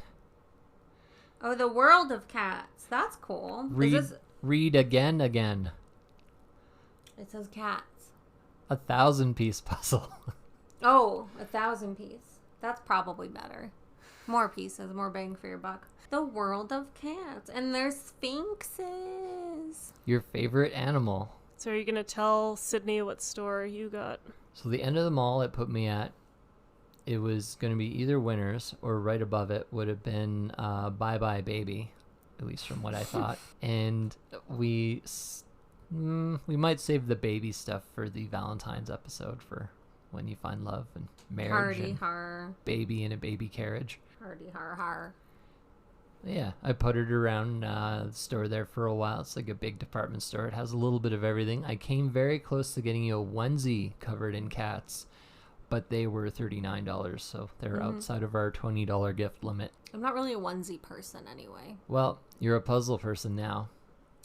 Speaker 2: Oh, the world of cats. That's cool.
Speaker 1: Read again.
Speaker 2: It says cats.
Speaker 1: 1,000-piece puzzle.
Speaker 2: Oh, 1,000-piece. That's probably better. More pieces, more bang for your buck. The world of cats. And there's sphinxes.
Speaker 1: Your favorite animal.
Speaker 3: So are you going to tell Sydney what store you got?
Speaker 1: So the end of the mall it put me at, it was going to be either Winners or right above it would have been Bye Bye Baby, at least from what I thought. And we might save the baby stuff for the Valentine's episode for when you find love and marriage
Speaker 2: Hardy
Speaker 1: and
Speaker 2: har.
Speaker 1: baby in a baby carriage.
Speaker 2: Hardy har har.
Speaker 1: Yeah, I puttered around the store there for a while. It's like a big department store. It has a little bit of everything. I came very close to getting you a onesie covered in cats, but they were $39, so they're outside of our $20 gift limit.
Speaker 2: I'm not really a onesie person anyway.
Speaker 1: Well, you're a puzzle person now.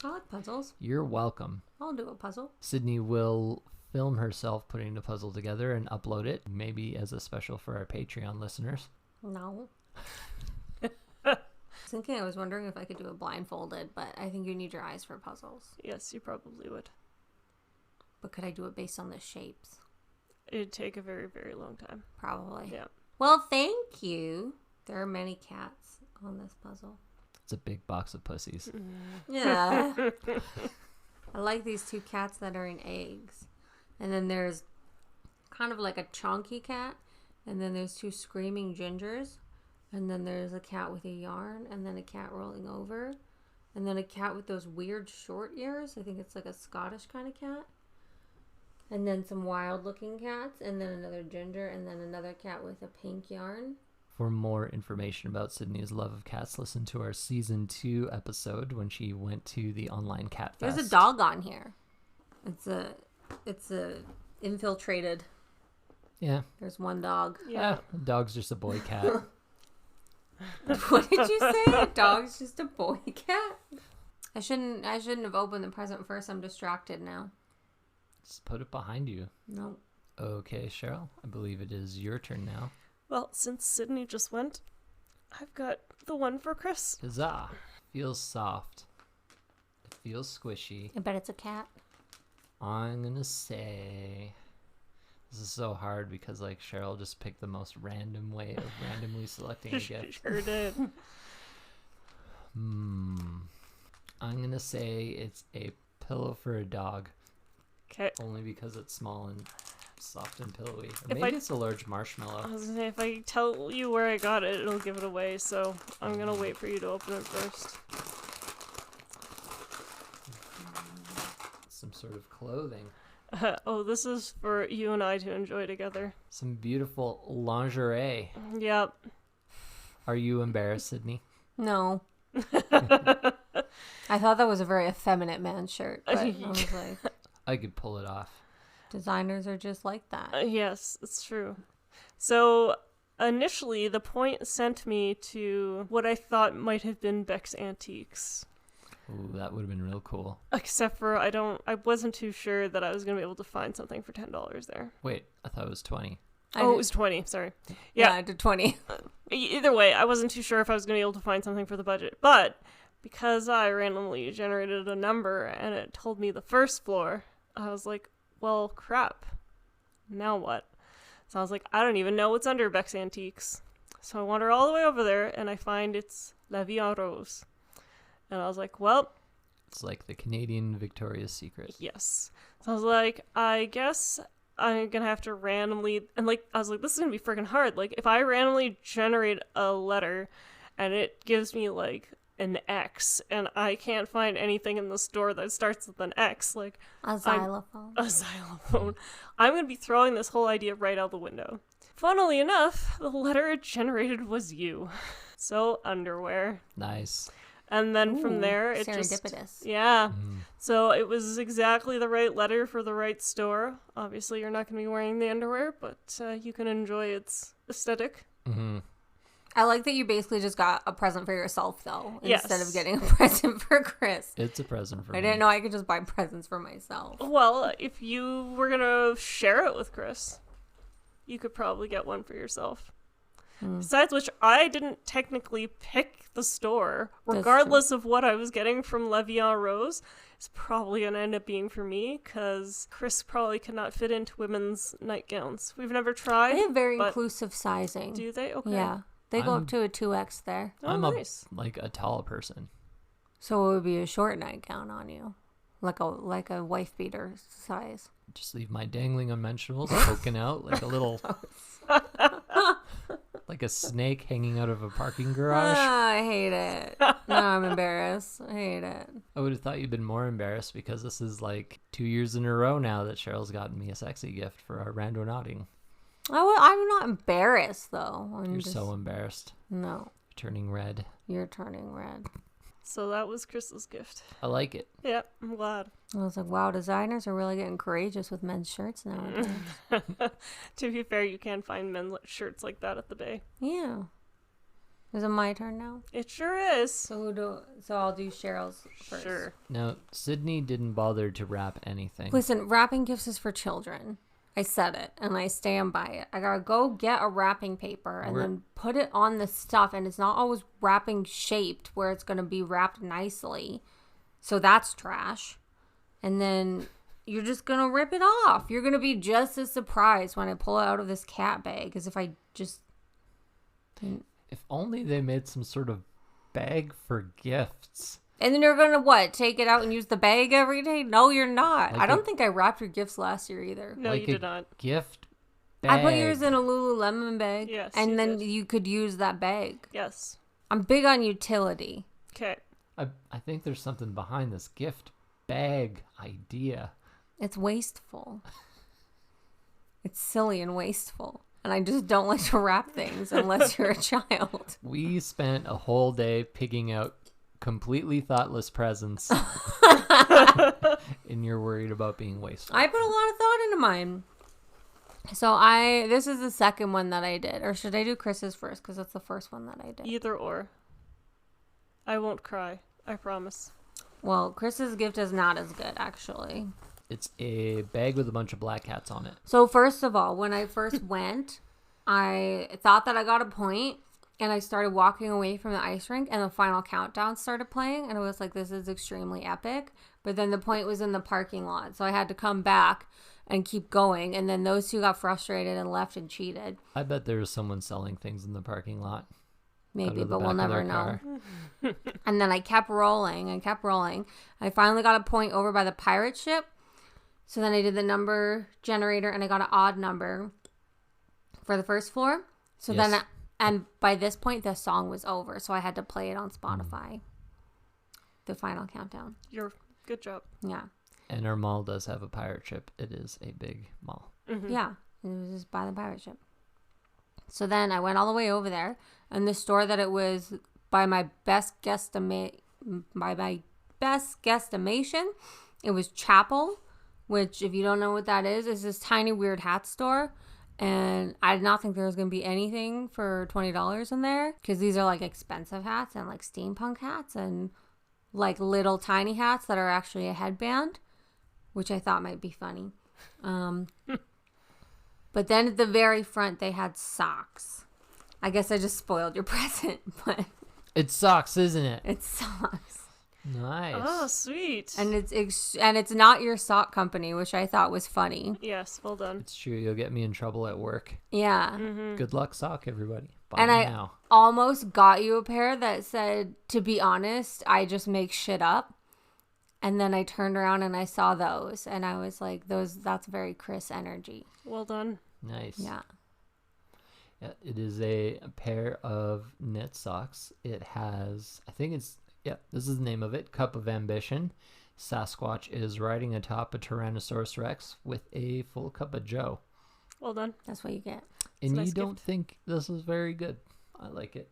Speaker 2: I like puzzles.
Speaker 1: You're welcome.
Speaker 2: I'll do a puzzle.
Speaker 1: Sydney will film herself putting the puzzle together and upload it, maybe as a special for our Patreon listeners.
Speaker 2: No. I was wondering if I could do it blindfolded, but I think you need your eyes for puzzles.
Speaker 3: Yes, you probably would.
Speaker 2: But could I do it based on the shapes?
Speaker 3: It'd take a very, very long time.
Speaker 2: Probably.
Speaker 3: Yeah.
Speaker 2: Well, thank you. There are many cats on this puzzle.
Speaker 1: It's a big box of pussies.
Speaker 2: Yeah. I like these two cats that are in eggs. And then there's kind of like a chunky cat. And then there's two screaming gingers. And then there's a cat with a yarn. And then a cat rolling over. And then a cat with those weird short ears. I think it's like a Scottish kind of cat. And then some wild looking cats. And then another ginger. And then another cat with a pink yarn.
Speaker 1: For more information about Sydney's love of cats, listen to our season 2 episode when she went to the online cat fest.
Speaker 2: There's a dog on here. It's a infiltrated.
Speaker 1: Yeah.
Speaker 2: There's one dog.
Speaker 3: Yeah.
Speaker 1: A dog's just a boy cat.
Speaker 2: What did you say? A dog's just a boy cat? I shouldn't have opened the present first. I'm distracted now.
Speaker 1: Just put it behind you.
Speaker 2: No.
Speaker 1: Okay, Cheryl. I believe it is your turn now.
Speaker 3: Well, since Sydney just went, I've got the one for Chris.
Speaker 1: Huzzah. Feels soft. It feels squishy.
Speaker 2: I bet it's a cat.
Speaker 1: I'm gonna say... This is so hard because, like, Cheryl just picked the most random way of randomly selecting a gift.
Speaker 3: Sure did.
Speaker 1: I'm gonna say it's a pillow for a dog.
Speaker 3: Okay.
Speaker 1: Only because it's small and soft and pillowy. Or
Speaker 3: If
Speaker 1: maybe it's a large marshmallow.
Speaker 3: I was gonna say, if I tell you where I got it, it'll give it away, so I'm gonna wait for you to open it first.
Speaker 1: Some sort of clothing.
Speaker 3: Oh, this is for you and I to enjoy together.
Speaker 1: Some beautiful lingerie.
Speaker 3: Yep.
Speaker 1: Are you embarrassed, Sydney?
Speaker 2: No. I thought that was a very effeminate man's shirt, but I was like,
Speaker 1: I could pull it off.
Speaker 2: designers are just like that.
Speaker 3: Yes, it's true. So initially, the point sent me to what I thought might have been Beck's Antiques.
Speaker 1: Ooh, that would have been real cool.
Speaker 3: Except for I wasn't too sure that I was going to be able to find something for $10 there.
Speaker 1: Wait, I thought it was 20.
Speaker 3: Oh, it was 20, sorry.
Speaker 2: Yeah, I did 20.
Speaker 3: Either way, I wasn't too sure if I was going to be able to find something for the budget. But because I randomly generated a number and it told me the first floor, I was like, well, crap. Now what? So I was like, I don't even know what's under Beck's Antiques. So I wander all the way over there and I find it's La Vie en Rose. And I was like, well.
Speaker 1: It's like the Canadian Victoria's Secret.
Speaker 3: Yes. So I was like, I guess I'm going to have to randomly, and like, I was like, this is going to be freaking hard. Like, if I randomly generate a letter and it gives me like an X, and I can't find anything in the store that starts with an X. Like,
Speaker 2: A xylophone.
Speaker 3: a xylophone. I'm going to be throwing this whole idea right out the window. Funnily enough, the letter it generated was U. So, underwear.
Speaker 1: Nice.
Speaker 3: And then from there, it
Speaker 2: serendipitous.
Speaker 3: Yeah. So it was exactly the right letter for the right store. Obviously, you're not going to be wearing the underwear, but you can enjoy its aesthetic.
Speaker 1: Mm-hmm.
Speaker 2: I like that you basically just got a present for yourself, though,
Speaker 3: Yes.
Speaker 2: instead of getting a present for Chris.
Speaker 1: It's a present for me.
Speaker 2: I didn't know I could just buy presents for myself.
Speaker 3: Well, if you were going to share it with Chris, you could probably get one for yourself. Besides which, I didn't technically pick the store. Regardless of what I was getting from Levian Rose, it's probably going to end up being for me, because Chris probably could not fit into women's nightgowns. We've never tried.
Speaker 2: They have very
Speaker 3: but
Speaker 2: inclusive sizing.
Speaker 3: do they? Okay.
Speaker 2: Yeah. They go up to a 2X there.
Speaker 3: Oh,
Speaker 1: I'm
Speaker 3: nice.
Speaker 1: a tall person.
Speaker 2: So it would be a short nightgown on you. Like a wife beater size.
Speaker 1: Just leave my dangling unmentionables poking out like a little... like a snake hanging out of a parking garage.
Speaker 2: I hate it. Now I'm embarrassed. I hate it.
Speaker 1: I would have thought you'd been more embarrassed because this is like 2 years in a row now that Cheryl's gotten me a sexy gift for our Randonaughting.
Speaker 2: I'm not embarrassed, though.
Speaker 1: You're so embarrassed.
Speaker 2: No,
Speaker 1: You're turning red.
Speaker 2: you're turning red.
Speaker 3: So that was Chris's gift.
Speaker 1: I like it.
Speaker 3: Yeah, I'm glad.
Speaker 2: I was like, wow, designers are really getting courageous with men's shirts nowadays.
Speaker 3: To be fair, you can find men's shirts like that at the Bay.
Speaker 2: Yeah. Is it my turn now?
Speaker 3: It sure is.
Speaker 2: So I'll do Cheryl's first.
Speaker 3: Sure.
Speaker 1: Now, Sydney didn't bother to wrap anything.
Speaker 2: Listen, wrapping gifts is for children. I said it, and I stand by it. I gotta go get a wrapping paper and then put it on the stuff, and it's not always wrapping shaped where it's gonna be wrapped nicely. So that's trash. And then you're just gonna rip it off. You're gonna be just as surprised when I pull it out of this cat bag as if I just didn't.
Speaker 1: If only they made some sort of bag for gifts.
Speaker 2: And then you're gonna what? Take it out and use the bag every day? No, you're not.
Speaker 1: Like
Speaker 2: I don't think I wrapped your gifts last year either.
Speaker 3: No,
Speaker 1: Like
Speaker 3: you
Speaker 1: a
Speaker 3: did not.
Speaker 1: Gift bag.
Speaker 2: I put yours in a Lululemon bag.
Speaker 3: Yes,
Speaker 2: and
Speaker 3: you
Speaker 2: then
Speaker 3: did.
Speaker 2: you could use that bag.
Speaker 3: Yes.
Speaker 2: I'm big on utility.
Speaker 3: Okay.
Speaker 1: I think there's something behind this gift bag idea.
Speaker 2: It's wasteful. It's silly and wasteful. And I just don't like to wrap things unless you're a child.
Speaker 1: We spent a whole day pigging out completely thoughtless presents. And you're worried about being wasteful.
Speaker 2: I put a lot of thought into mine. So this is the second one that I did. Or should I do Chris's first? Because that's the first one that I did.
Speaker 3: Either or. I won't cry. I promise.
Speaker 2: Well, Chris's gift is not as good, actually.
Speaker 1: It's a bag with a bunch of black hats on it.
Speaker 2: So first of all, when I first went, I thought that I got a point, and I started walking away from the ice rink, and the final countdown started playing, and I was like, this is extremely epic. But then the point was in the parking lot, so I had to come back and keep going, and then those two got frustrated and left and cheated.
Speaker 1: I bet there was someone selling things in the parking lot.
Speaker 2: Maybe,
Speaker 1: Out of the
Speaker 2: but we'll
Speaker 1: back of
Speaker 2: never
Speaker 1: their
Speaker 2: know.
Speaker 1: car.
Speaker 2: And then I kept rolling and kept rolling. I finally got a point over by the pirate ship. So then I did the number generator, and I got an odd number for the first floor. So
Speaker 1: Yes.
Speaker 2: then, and by this point, the song was over. So I had to play it on Spotify. The final countdown.
Speaker 3: Good job.
Speaker 2: Yeah.
Speaker 1: And our mall does have a pirate ship. It is a big mall.
Speaker 3: Mm-hmm.
Speaker 2: Yeah. It was just by the pirate ship. So then I went all the way over there, and the store that it was by my best guesstimation, it was Chapel, which, if you don't know what that is this tiny weird hat store. And I did not think there was going to be anything for $20 in there, because these are like expensive hats and like steampunk hats and like little tiny hats that are actually a headband, which I thought might be funny. But then at the very front, they had socks. I guess I just spoiled your present, but
Speaker 1: It sucks, isn't it?
Speaker 2: it's socks.
Speaker 1: Nice.
Speaker 3: Oh, sweet.
Speaker 2: And it's not your sock company, which I thought was funny.
Speaker 3: Yes, well done.
Speaker 1: It's true. You'll get me in trouble at work.
Speaker 2: Yeah.
Speaker 1: Good luck, sock, everybody. Buy
Speaker 2: And
Speaker 1: me
Speaker 2: I
Speaker 1: now.
Speaker 2: almost got you a pair that said, to be honest, I just make shit up. And then I turned around and I saw those, and I was like, that's very Chris energy.
Speaker 3: Well done.
Speaker 1: Nice.
Speaker 2: Yeah.
Speaker 1: Yeah, it is a pair of knit socks. It has, I think it's Yep, this is the name of it. Cup of Ambition. Sasquatch is riding atop a Tyrannosaurus Rex with a full cup of joe.
Speaker 3: Well done.
Speaker 2: That's what you get.
Speaker 1: And
Speaker 3: nice
Speaker 1: you don't
Speaker 3: gift.
Speaker 1: think this is very good. I like it.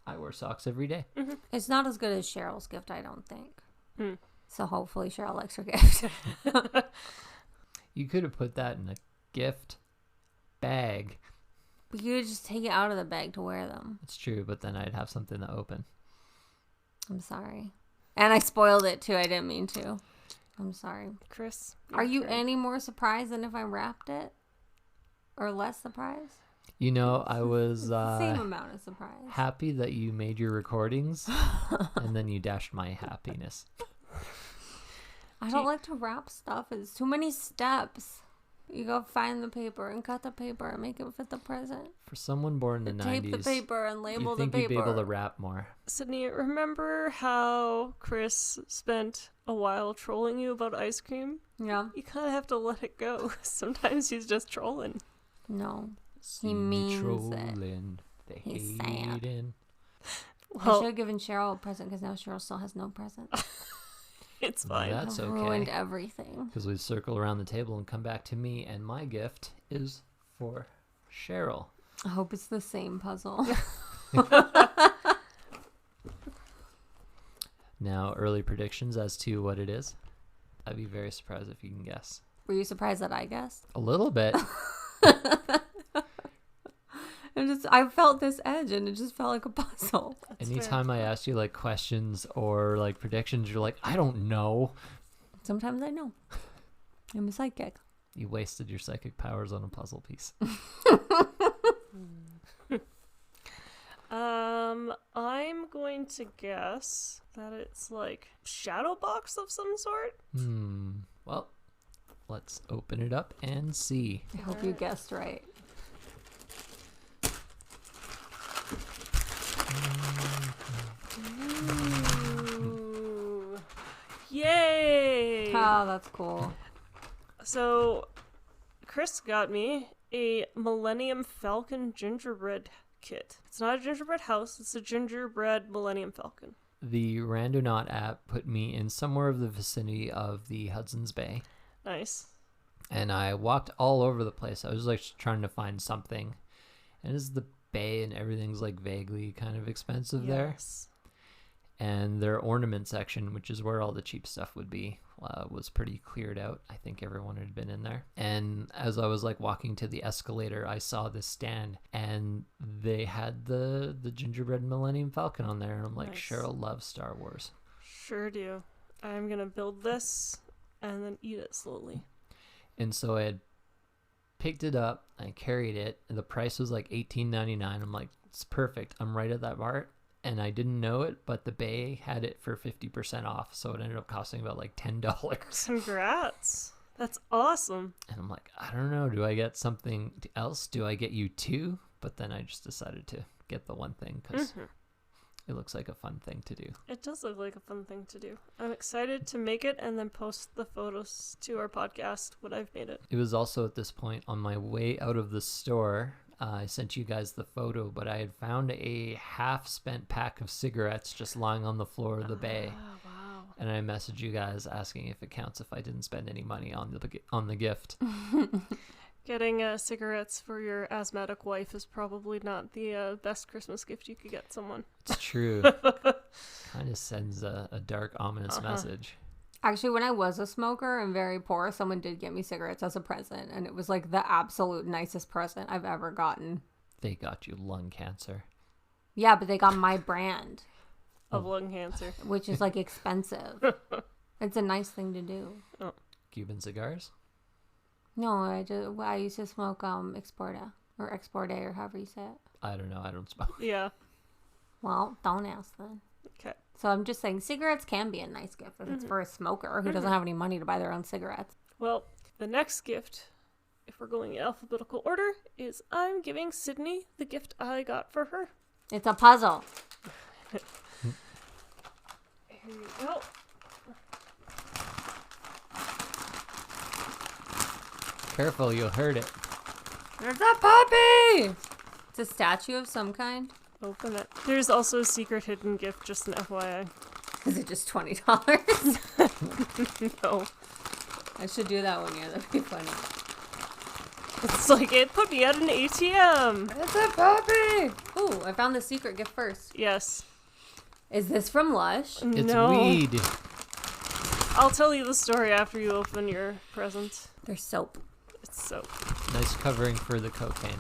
Speaker 1: I wear socks every day.
Speaker 2: It's not as good as Cheryl's gift, I don't think.
Speaker 3: Hmm.
Speaker 2: So hopefully Cheryl likes her gift.
Speaker 1: You could have put that in a gift bag.
Speaker 2: But you could just take it out of the bag to wear them.
Speaker 1: It's true, but then I'd have something to open.
Speaker 2: I'm sorry. And I spoiled it too. I didn't mean to. I'm sorry.
Speaker 3: Chris.
Speaker 2: Are you
Speaker 3: your turn.
Speaker 2: any more surprised than if I wrapped it? Or less surprised?
Speaker 1: You know, I was
Speaker 2: Same amount of surprise.
Speaker 1: happy that you made your recordings, and then you dashed my happiness.
Speaker 2: I don't like to wrap stuff. It's too many steps. You go find the paper and cut the paper and make it fit the present.
Speaker 1: For someone born in the
Speaker 2: Tape
Speaker 1: 90s,
Speaker 2: the paper and label
Speaker 1: you'd
Speaker 2: the
Speaker 1: think
Speaker 2: paper.
Speaker 1: you'd be able to rap more.
Speaker 3: Sydney, remember how Chris spent a while trolling you about ice cream?
Speaker 2: Yeah.
Speaker 3: You kind of have to let it go. Sometimes he's just trolling.
Speaker 2: No.
Speaker 1: See
Speaker 2: means it.
Speaker 1: trolling, they
Speaker 2: He's sad.
Speaker 1: hating.
Speaker 2: I should
Speaker 3: Well,
Speaker 2: have given Cheryl a present because now Cheryl still has no present.
Speaker 3: it's fine.
Speaker 1: That's
Speaker 2: I've
Speaker 1: okay.
Speaker 2: ruined everything.
Speaker 1: Because we circle around the table and come back to me, and my gift is for Cheryl.
Speaker 2: I hope it's the same puzzle.
Speaker 1: Now, early predictions as to what it is. I'd be very surprised if you can guess.
Speaker 2: Were you surprised that I guessed?
Speaker 1: A little bit.
Speaker 2: I felt this edge and it just felt like a puzzle.
Speaker 3: That's
Speaker 1: Anytime
Speaker 3: fair.
Speaker 1: I ask you like questions or like predictions, you're like, I don't know.
Speaker 2: Sometimes I know. I'm a psychic.
Speaker 1: You wasted your psychic powers on a puzzle piece.
Speaker 3: I'm going to guess that it's like shadow box of some sort.
Speaker 1: Well, let's open it up and see.
Speaker 2: I hope you guessed right.
Speaker 3: Ooh. Yay!
Speaker 2: Oh, that's cool.
Speaker 3: So, Chris got me a Millennium Falcon gingerbread kit. It's not a gingerbread house, it's a gingerbread Millennium Falcon.
Speaker 1: The Randonaut app put me in somewhere of the vicinity of the Hudson's Bay.
Speaker 3: Nice.
Speaker 1: And I walked all over the place. I was like trying to find something. And it's the bay and everything's like vaguely kind of expensive there.
Speaker 3: Yes.
Speaker 1: And their ornament section, which is where all the cheap stuff would be, was pretty cleared out. I think everyone had been in there. And as I was like walking to the escalator, I saw this stand and they had the gingerbread Millennium Falcon on there. And I'm like,
Speaker 3: Nice.
Speaker 1: Cheryl loves Star Wars.
Speaker 3: Sure do. I'm gonna build this and then eat it slowly.
Speaker 1: And so I had picked it up, I carried it, and the price was like $18.99. I'm like, it's perfect. I'm right at that part. And I didn't know it, but the Bay had it for 50% off. So it ended up costing about like $10.
Speaker 3: Congrats. That's awesome.
Speaker 1: And I'm like, I don't know. Do I get something else? Do I get you two? But then I just decided to get the one thing because it looks like a fun thing to do.
Speaker 3: It does look like a fun thing to do. I'm excited to make it and then post the photos to our podcast when I've made it.
Speaker 1: It was also at this point on my way out of the store. I sent you guys the photo, but I had found a half-spent pack of cigarettes just lying on the floor of the bay.
Speaker 3: Oh, wow.
Speaker 1: And I messaged you guys asking if it counts if I didn't spend any money on the gift.
Speaker 3: Getting cigarettes for your asthmatic wife is probably not the best Christmas gift you could get someone.
Speaker 1: It's true. Kind of sends a dark, ominous message.
Speaker 2: Actually, when I was a smoker and very poor, someone did get me cigarettes as a present. And it was like the absolute nicest present I've ever gotten.
Speaker 1: They got you lung cancer.
Speaker 2: Yeah, but they got my brand,
Speaker 3: Of lung cancer.
Speaker 2: which is like expensive. It's a nice thing to do.
Speaker 1: Cuban cigars?
Speaker 2: No, I used to smoke Exporta or Exporte or however you say it.
Speaker 1: I don't know. I don't smoke.
Speaker 3: Yeah.
Speaker 2: Well, don't ask then.
Speaker 3: Okay.
Speaker 2: So I'm just saying cigarettes can be a nice gift if it's for a smoker who doesn't have any money to buy their own cigarettes.
Speaker 3: Well, the next gift, if we're going in alphabetical order, is I'm giving Sydney the gift I got for her.
Speaker 2: It's a puzzle.
Speaker 3: Here you go.
Speaker 1: Careful, you'll hurt it.
Speaker 2: There's a puppy! It's a statue of some kind.
Speaker 3: Open it. There's also a secret hidden gift, just an FYI.
Speaker 2: Is it just $20?
Speaker 3: No.
Speaker 2: I should do that one year. That'd be funny.
Speaker 3: It's like, it put me at an ATM.
Speaker 2: It's a puppy! Ooh, I found the secret gift first.
Speaker 3: Yes.
Speaker 2: Is this from Lush?
Speaker 1: It's
Speaker 3: No.
Speaker 1: weed.
Speaker 3: I'll tell you the story after you open your present.
Speaker 2: There's soap.
Speaker 3: It's soap.
Speaker 1: Nice covering for the cocaine.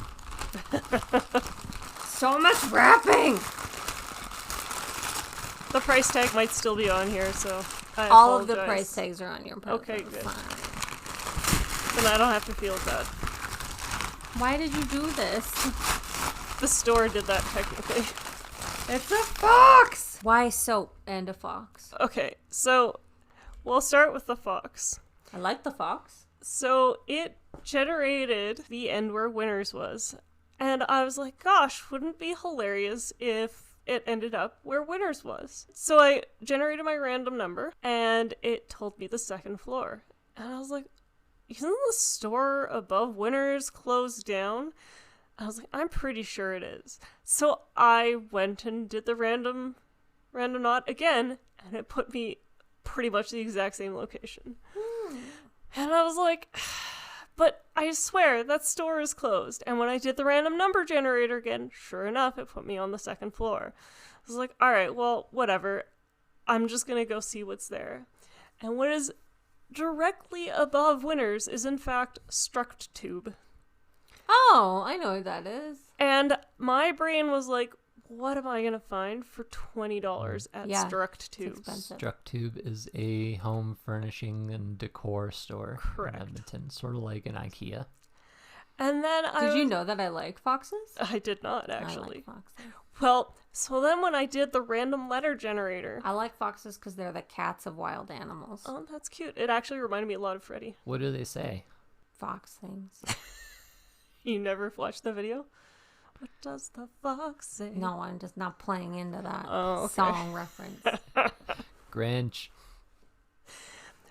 Speaker 2: So much wrapping!
Speaker 3: The price tag might still be on here, so I
Speaker 2: All of the
Speaker 3: apologize.
Speaker 2: price tags are on your present.
Speaker 3: Okay, good.
Speaker 2: Fine.
Speaker 3: Then I don't have to feel bad.
Speaker 2: Why did you do this?
Speaker 3: The store did that technically.
Speaker 2: It's a fox! Why soap and a fox?
Speaker 3: Okay, so we'll start with the fox.
Speaker 2: I like the fox.
Speaker 3: So it generated the end where Winners was. And I was like, gosh, wouldn't it be hilarious if it ended up where Winners was? So I generated my random number and it told me the second floor. And I was like, isn't the store above Winners closed down? I was like, I'm pretty sure it is. So I went and did the Randonaut again, and it put me pretty much the exact same location. And I was like, but I swear that store is closed. And when I did the random number generator again, sure enough, it put me on the second floor. I was like, all right, well, whatever. I'm just going to go see what's there. And what is directly above Winners is in fact Structube.
Speaker 2: Oh, I know what that is.
Speaker 3: And my brain was like, what am I going to find for $20 at
Speaker 2: Yeah,
Speaker 3: Structube?
Speaker 2: expensive.
Speaker 1: Structube is a home furnishing and decor store
Speaker 3: Correct.
Speaker 1: in Edmonton, sort of like an IKEA.
Speaker 3: And then
Speaker 2: Did you know that I like foxes?
Speaker 3: I did not,
Speaker 2: I
Speaker 3: actually.
Speaker 2: like foxes.
Speaker 3: Well, so then when I did the random letter generator...
Speaker 2: I like foxes because they're the cats of wild animals.
Speaker 3: Oh, that's cute. It actually reminded me a lot of Freddy.
Speaker 1: What do they say?
Speaker 2: Fox things.
Speaker 3: You never watched the video? What does the fox say?
Speaker 2: No, I'm just not playing into that
Speaker 3: Oh, okay.
Speaker 2: song reference.
Speaker 1: Grinch.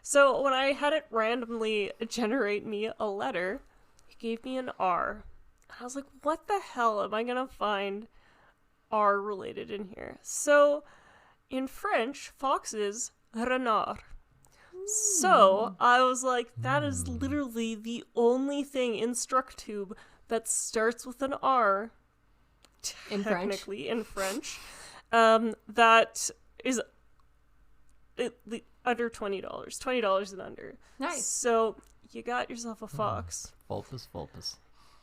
Speaker 3: So when I had it randomly generate me a letter, it gave me an R. I was like, what the hell am I going to find R related in here? So in French, fox is renard. So I was like, that is literally the only thing in Structube that starts with an R.
Speaker 2: In French?
Speaker 3: Technically in French. That is under $20. $20 and under.
Speaker 2: Nice.
Speaker 3: So you got yourself a fox.
Speaker 1: Vulpus.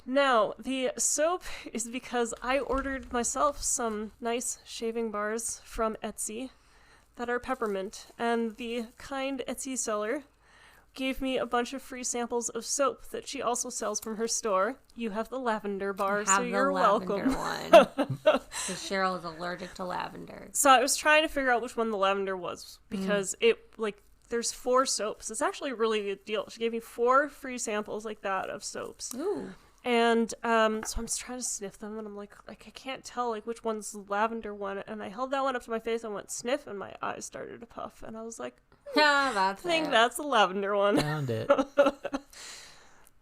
Speaker 3: Now, the soap is because I ordered myself some nice shaving bars from Etsy that are peppermint, and the kind Etsy seller gave me a bunch of free samples of soap that she also sells from her store. You have the lavender bar, so you're welcome.
Speaker 2: One. Because Cheryl is allergic to lavender.
Speaker 3: So I was trying to figure out which one the lavender was, because there's 4 soaps. It's actually a really good deal. She gave me 4 free samples like that of soaps.
Speaker 2: Ooh.
Speaker 3: And so I'm just trying to sniff them, and I'm like I can't tell which one's the lavender one. And I held that one up to my face and went sniff, and my eyes started to puff. And I was like,
Speaker 2: Yeah,
Speaker 3: I
Speaker 2: that's
Speaker 3: think
Speaker 2: it.
Speaker 3: that's the lavender one.
Speaker 1: Found it.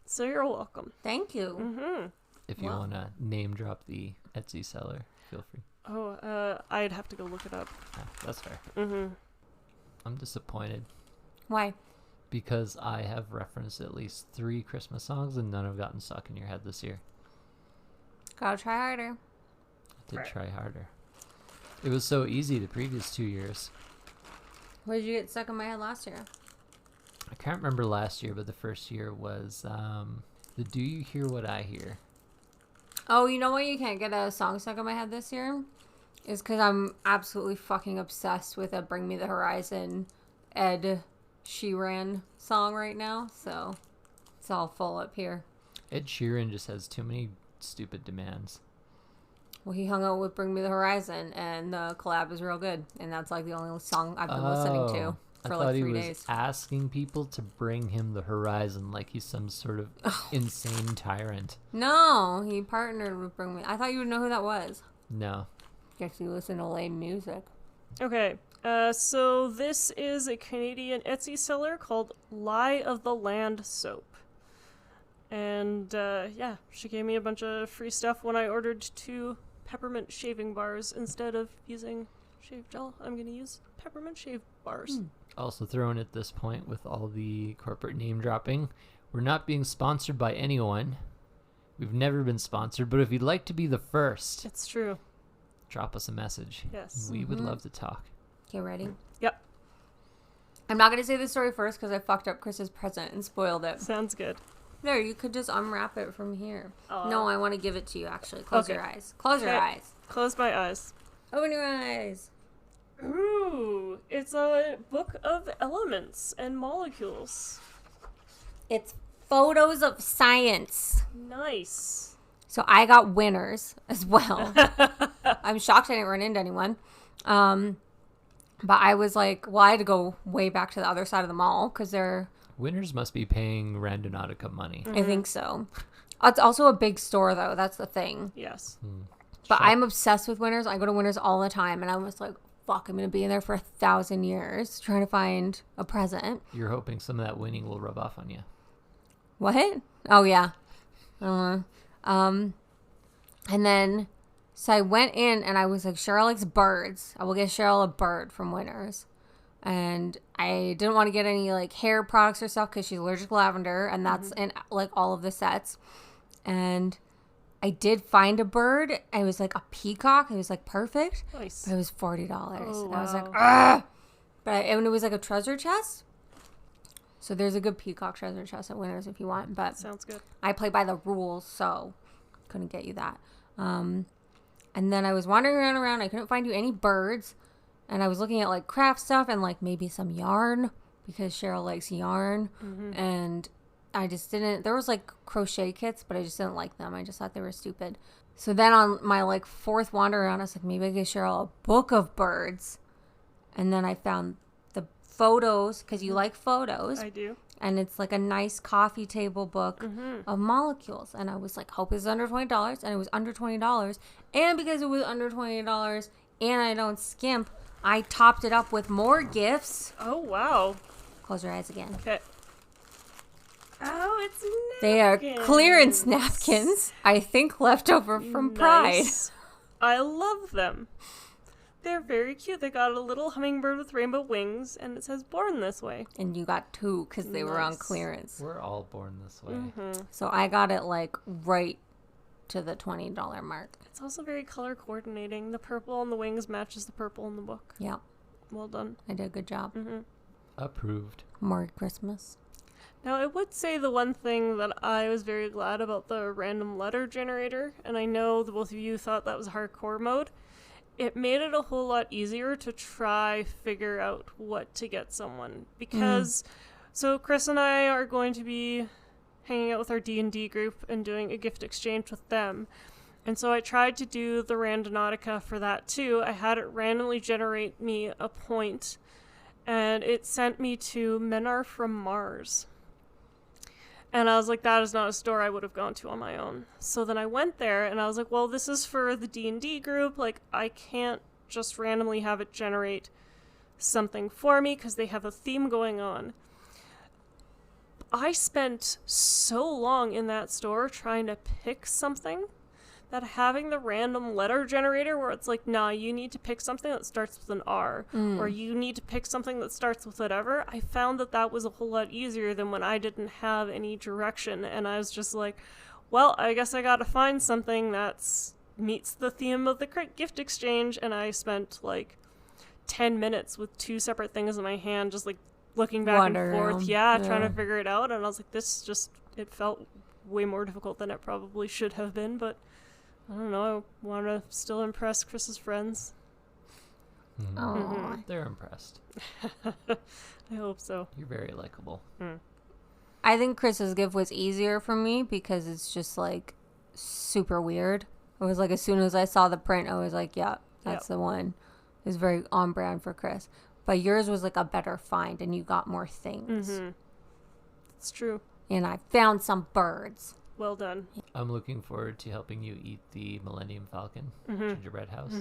Speaker 3: So you're welcome.
Speaker 2: Thank you.
Speaker 3: Mm-hmm.
Speaker 1: If you
Speaker 2: Wow.
Speaker 1: want to name drop the Etsy seller, feel free.
Speaker 3: Oh, I'd have to go look it up.
Speaker 1: Yeah, that's fair.
Speaker 3: Mm-hmm.
Speaker 1: I'm disappointed
Speaker 2: Why?
Speaker 1: because I have referenced at least 3 Christmas songs and none have gotten stuck in your head this year.
Speaker 2: Gotta try harder.
Speaker 1: I did try harder. It was so easy the previous 2 years.
Speaker 2: What did you get stuck in my head last year?
Speaker 1: I can't remember last year, but the first year was the Do You Hear What I Hear?
Speaker 2: Oh, you know why you can't get a song stuck in my head this year? Is because I'm absolutely fucking obsessed with a Bring Me the Horizon Ed Sheeran song right now. So it's all full up here.
Speaker 1: Ed Sheeran just has too many stupid demands.
Speaker 2: Well, he hung out with Bring Me the Horizon, and the collab is real good. And that's like the only song I've been listening to
Speaker 1: I
Speaker 2: for
Speaker 1: thought
Speaker 2: like
Speaker 1: he
Speaker 2: 3
Speaker 1: was
Speaker 2: days.
Speaker 1: asking people to bring him the horizon like he's some sort of insane tyrant.
Speaker 2: No, he partnered with Bring Me. I thought you would know who that was.
Speaker 1: No.
Speaker 2: Guess you listen to lame music.
Speaker 3: Okay. So this is a Canadian Etsy seller called Lie of the Land Soap. And yeah, she gave me a bunch of free stuff when I ordered 2 peppermint shaving bars instead of using shave gel. I'm going to use peppermint shave bars.
Speaker 1: Also thrown at this point with all the corporate name dropping, we're not being sponsored by anyone. We've never been sponsored, but if you'd like to be the first,
Speaker 3: It's true.
Speaker 1: drop us a message.
Speaker 3: Yes.
Speaker 1: We would love to talk.
Speaker 2: Okay, ready?
Speaker 3: Yep.
Speaker 2: I'm not going to say the story first because I fucked up Chris's present and spoiled it.
Speaker 3: Sounds good.
Speaker 2: There, you could just unwrap it from here.
Speaker 3: Aw.
Speaker 2: No, I want to give it to you, actually. Close
Speaker 3: Okay.
Speaker 2: your eyes. Close your
Speaker 3: Okay.
Speaker 2: eyes.
Speaker 3: Close my eyes.
Speaker 2: Open your eyes.
Speaker 3: Ooh, it's a book of elements and molecules.
Speaker 2: It's photos of science.
Speaker 3: Nice.
Speaker 2: So I got winners as well. I'm shocked I didn't run into anyone. But I was like, well, I had to go way back to the other side of the mall because they're...
Speaker 1: Winners must be paying Randonaughty money.
Speaker 2: I think so. It's also a big store, though. That's the thing.
Speaker 3: Yes.
Speaker 2: But I'm obsessed with Winners. I go to Winners all the time, and I'm just like, fuck, I'm going to be in there for 1,000 years trying to find a present.
Speaker 1: You're hoping some of that winning will rub off on you.
Speaker 2: What? Oh, yeah. And then, so I went in, and I was like, Cheryl likes birds. I will get Cheryl a bird from Winners. And I didn't want to get any, like, hair products or stuff because she's allergic to lavender, and that's in, like, all of the sets. And I did find a bird. It was like a peacock. It was like perfect.
Speaker 3: Nice.
Speaker 2: But it was $40.
Speaker 3: Oh,
Speaker 2: And I was like,
Speaker 3: wow.
Speaker 2: ah! And it was like a treasure chest. So there's a good peacock treasure chest at Winners if you want. But
Speaker 3: Sounds good.
Speaker 2: I play by the rules, so couldn't get you that. And then I was wandering around. I couldn't find you any birds. And I was looking at like craft stuff and like maybe some yarn because Cheryl likes yarn. And I just didn't, there was like crochet kits, but I just didn't like them. I just thought they were stupid. So then on my like fourth wander around, I was like, maybe I give Cheryl a book of birds. And then I found the photos, because you like photos.
Speaker 3: I do.
Speaker 2: And it's like a nice coffee table book of molecules. And I was like, hope it's under $20. And it was under $20. And because it was under $20 and I don't skimp, I topped it up with more gifts.
Speaker 3: Oh, wow.
Speaker 2: Close your eyes again.
Speaker 3: Okay. Oh, it's napkins.
Speaker 2: They are clearance napkins, I think left over from Pride.
Speaker 3: Nice. I love them. They're very cute. They got a little hummingbird with rainbow wings, and it says "Born This Way."
Speaker 2: And you got two because they were on
Speaker 3: Nice.
Speaker 2: clearance.
Speaker 1: We're all born this way.
Speaker 2: So I got it like right to the $20 mark.
Speaker 3: It's also very color coordinating. The purple on the wings matches the purple in the book.
Speaker 2: Yeah,
Speaker 3: Well done.
Speaker 2: I did a good job.
Speaker 1: Approved.
Speaker 2: Merry Christmas.
Speaker 3: Now, I would say the one thing that I was very glad about the random letter generator, and I know the both of you thought that was hardcore mode, it made it a whole lot easier to try figure out what to get someone. Because, so Chris and I are going to be hanging out with our D&D group and doing a gift exchange with them. And so I tried to do the Randonaughty for that too. I had it randomly generate me a point, and it sent me to Men Are From Mars. And I was like, that is not a store I would have gone to on my own. So then I went there, and I was like, well, this is for the D&D group. Like, I can't just randomly have it generate something for me because they have a theme going on. I spent so long in that store trying to pick something that having the random letter generator where it's like, nah, you need to pick something that starts with an R, or you need to pick something that starts with whatever, I found that that was a whole lot easier than when I didn't have any direction, and I was just like, well, I guess I gotta find something that meets the theme of the gift exchange, and I spent like 10 minutes with two separate things in my hand, just like looking back
Speaker 2: Wander
Speaker 3: and forth,
Speaker 2: around.
Speaker 3: trying to
Speaker 2: Yeah.
Speaker 3: figure it out, and I was like, this just, it felt way more difficult than it probably should have been, but I don't know, I want to still impress Chris's friends.
Speaker 2: Aw.
Speaker 1: They're impressed.
Speaker 3: I hope so.
Speaker 1: You're very likable.
Speaker 2: I think Chris's gift was easier for me because it's just like super weird. It was like as soon as I saw the print, I was like, yeah, that's the one. It was very on brand for Chris. But yours was like a better find and you got more things.
Speaker 3: It's true.
Speaker 2: And I found some birds.
Speaker 3: Well done.
Speaker 1: I'm looking forward to helping you eat the Millennium Falcon gingerbread house.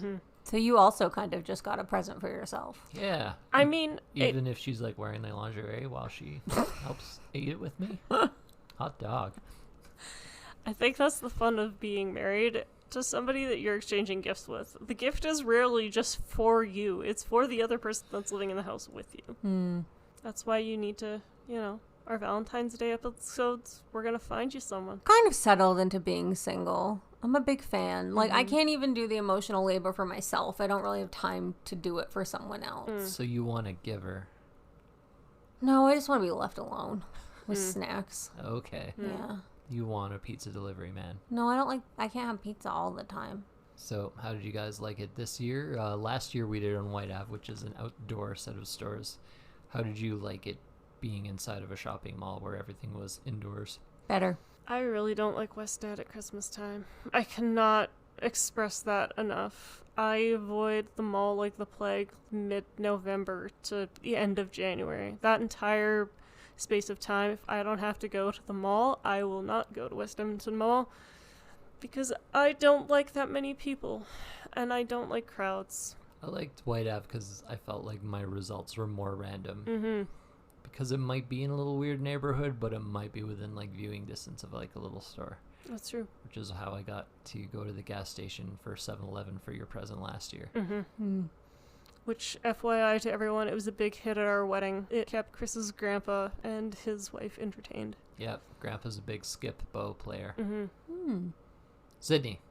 Speaker 2: So you also kind of just got a present for yourself.
Speaker 1: Yeah.
Speaker 3: I mean,
Speaker 1: Even if she's like wearing the lingerie while she helps eat it with me. Hot dog.
Speaker 3: I think that's the fun of being married to somebody that you're exchanging gifts with, the gift is rarely just for you. It's for the other person that's living in the house with you. That's why you need to, our Valentine's Day episodes, we're going to find you someone.
Speaker 2: Kind of settled into being single. I'm a big fan. Like, I can't even do the emotional labor for myself. I don't really have time to do it for someone else.
Speaker 1: So you want a giver?
Speaker 2: No, I just want to be left alone with snacks.
Speaker 1: Okay.
Speaker 2: Yeah.
Speaker 1: You want a pizza delivery man?
Speaker 2: No, I can't have pizza all the time.
Speaker 1: So how did you guys like it this year? Last year we did it on White Ave, which is an outdoor set of stores. How did you like it being inside of a shopping mall where everything was indoors?
Speaker 2: Better.
Speaker 3: I really don't like West Ed at Christmas time. I cannot express that enough. I avoid the mall like the plague mid-November to the end of January. That entire space of time, if I don't have to go to the mall, I will not go to West Edmonton Mall because I don't like that many people and I don't like crowds.
Speaker 1: I liked White Ave because I felt like my results were more random. Because it might be in a little weird neighborhood, but it might be within like viewing distance of like a little store.
Speaker 3: That's true.
Speaker 1: Which is how I got to go to the gas station for 7-Eleven for your present last year.
Speaker 3: Which, FYI to everyone, it was a big hit at our wedding. It kept Chris's grandpa and his wife entertained.
Speaker 1: Yep, Grandpa's a big skip bow player. Sydney,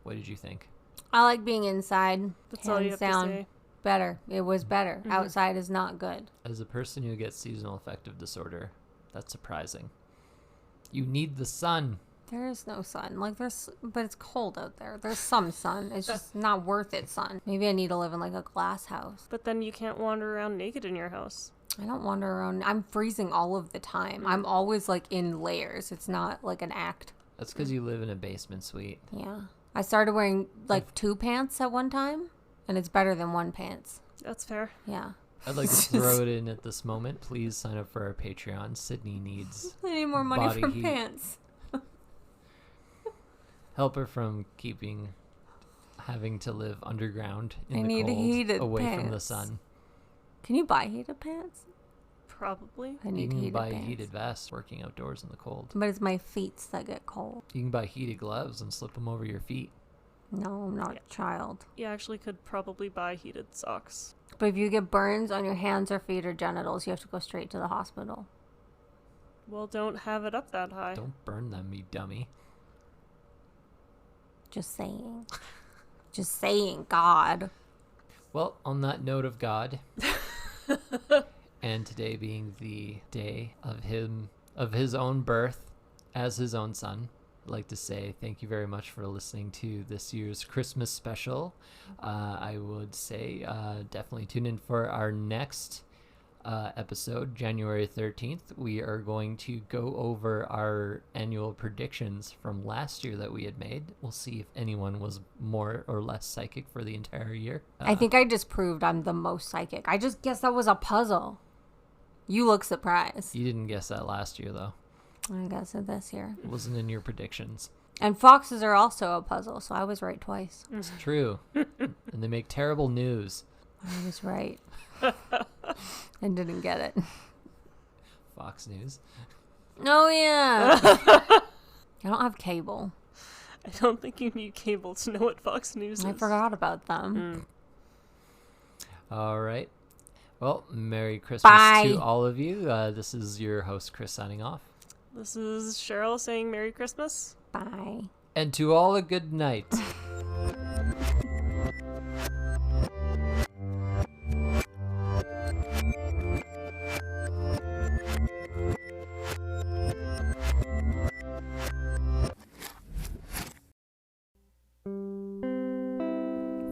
Speaker 1: what did you think?
Speaker 2: I like being inside.
Speaker 3: That's all you have to say.
Speaker 2: Better. It was better. Outside is not good.
Speaker 1: As a person who gets seasonal affective disorder, that's surprising. You need the sun.
Speaker 2: There is no sun. But it's cold out there. There's some sun. It's just not worth it, sun. Maybe I need to live in like a glass house.
Speaker 3: But then you can't wander around naked in your house.
Speaker 2: I don't wander around. I'm freezing all of the time. I'm always like in layers. It's not like an act.
Speaker 1: That's because you live in a basement suite.
Speaker 2: Yeah. I started wearing like 2 pants at one time. And it's better than 1 pants.
Speaker 3: That's fair.
Speaker 2: Yeah.
Speaker 1: I'd like to throw it in at this moment. Please sign up for our Patreon. Sydney needs
Speaker 2: I need more money
Speaker 1: body
Speaker 2: for
Speaker 1: heat.
Speaker 2: pants.
Speaker 1: Help her from having to live underground in the
Speaker 2: need
Speaker 1: cold,
Speaker 2: heated
Speaker 1: away from the
Speaker 2: pants.
Speaker 1: sun.
Speaker 2: Can you buy heated pants?
Speaker 3: Probably.
Speaker 2: I
Speaker 1: You
Speaker 2: need
Speaker 1: can
Speaker 2: heated
Speaker 1: buy
Speaker 2: pants.
Speaker 1: heated vests working outdoors in the cold.
Speaker 2: But it's my feet that get cold.
Speaker 1: You can buy heated gloves and slip them over your feet.
Speaker 2: No, I'm not a child.
Speaker 3: You actually could probably buy heated socks.
Speaker 2: But if you get burns on your hands or feet or genitals, you have to go straight to the hospital.
Speaker 3: Well, don't have it up that high.
Speaker 1: Don't burn them, you dummy.
Speaker 2: Just saying. Just saying, God.
Speaker 1: Well, on that note of God, and today being the day of his own birth as his own son, I'd like to say thank you very much for listening to this year's Christmas special. I would say definitely tune in for our next episode, January 13th. We are going to go over our annual predictions from last year that we had made. We'll see if anyone was more or less psychic for the entire year.
Speaker 2: I think I just proved I'm the most psychic. I just guess that was a puzzle. You look surprised.
Speaker 1: You didn't guess that last year, though.
Speaker 2: I guess it this year.
Speaker 1: It wasn't in your predictions.
Speaker 2: And foxes are also a puzzle, so I was right twice.
Speaker 1: It's true. And they make terrible news.
Speaker 2: I was right. And didn't get it.
Speaker 1: Fox News.
Speaker 2: Oh, yeah. I don't have cable.
Speaker 3: I don't think you need cable to know what Fox News is.
Speaker 2: I forgot about them.
Speaker 1: All right. Well, Merry Christmas
Speaker 2: Bye.
Speaker 1: to all of you. This is your host, Chris, signing off.
Speaker 3: This is Cheryl saying Merry Christmas.
Speaker 2: Bye.
Speaker 1: And to all a good night.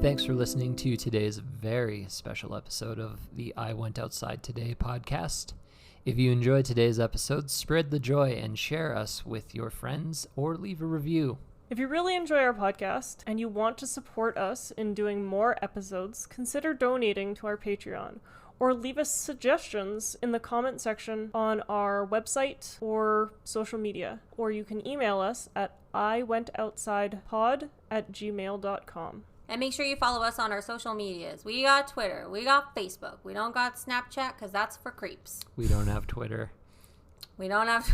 Speaker 1: Thanks for listening to today's very special episode of the I Went Outside Today podcast. If you enjoyed today's episode, spread the joy and share us with your friends or leave a review.
Speaker 3: If you really enjoy our podcast and you want to support us in doing more episodes, consider donating to our Patreon or leave us suggestions in the comment section on our website or social media. Or you can email us at iwentoutsidepod@gmail.com.
Speaker 2: And make sure you follow us on our social medias. We got Twitter. We got Facebook. We don't got Snapchat because that's for creeps.
Speaker 1: We don't have Twitter.
Speaker 2: We don't have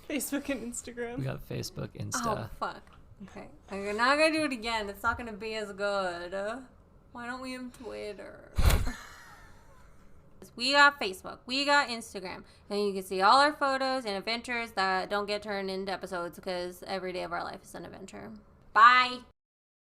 Speaker 3: Facebook and Instagram.
Speaker 1: We got Facebook, Insta.
Speaker 2: Oh, fuck. Okay. I'm not gonna do it again. It's not gonna be as good. Why don't we have Twitter? We got Facebook. We got Instagram. And you can see all our photos and adventures that don't get turned into episodes because every day of our life is an adventure. Bye.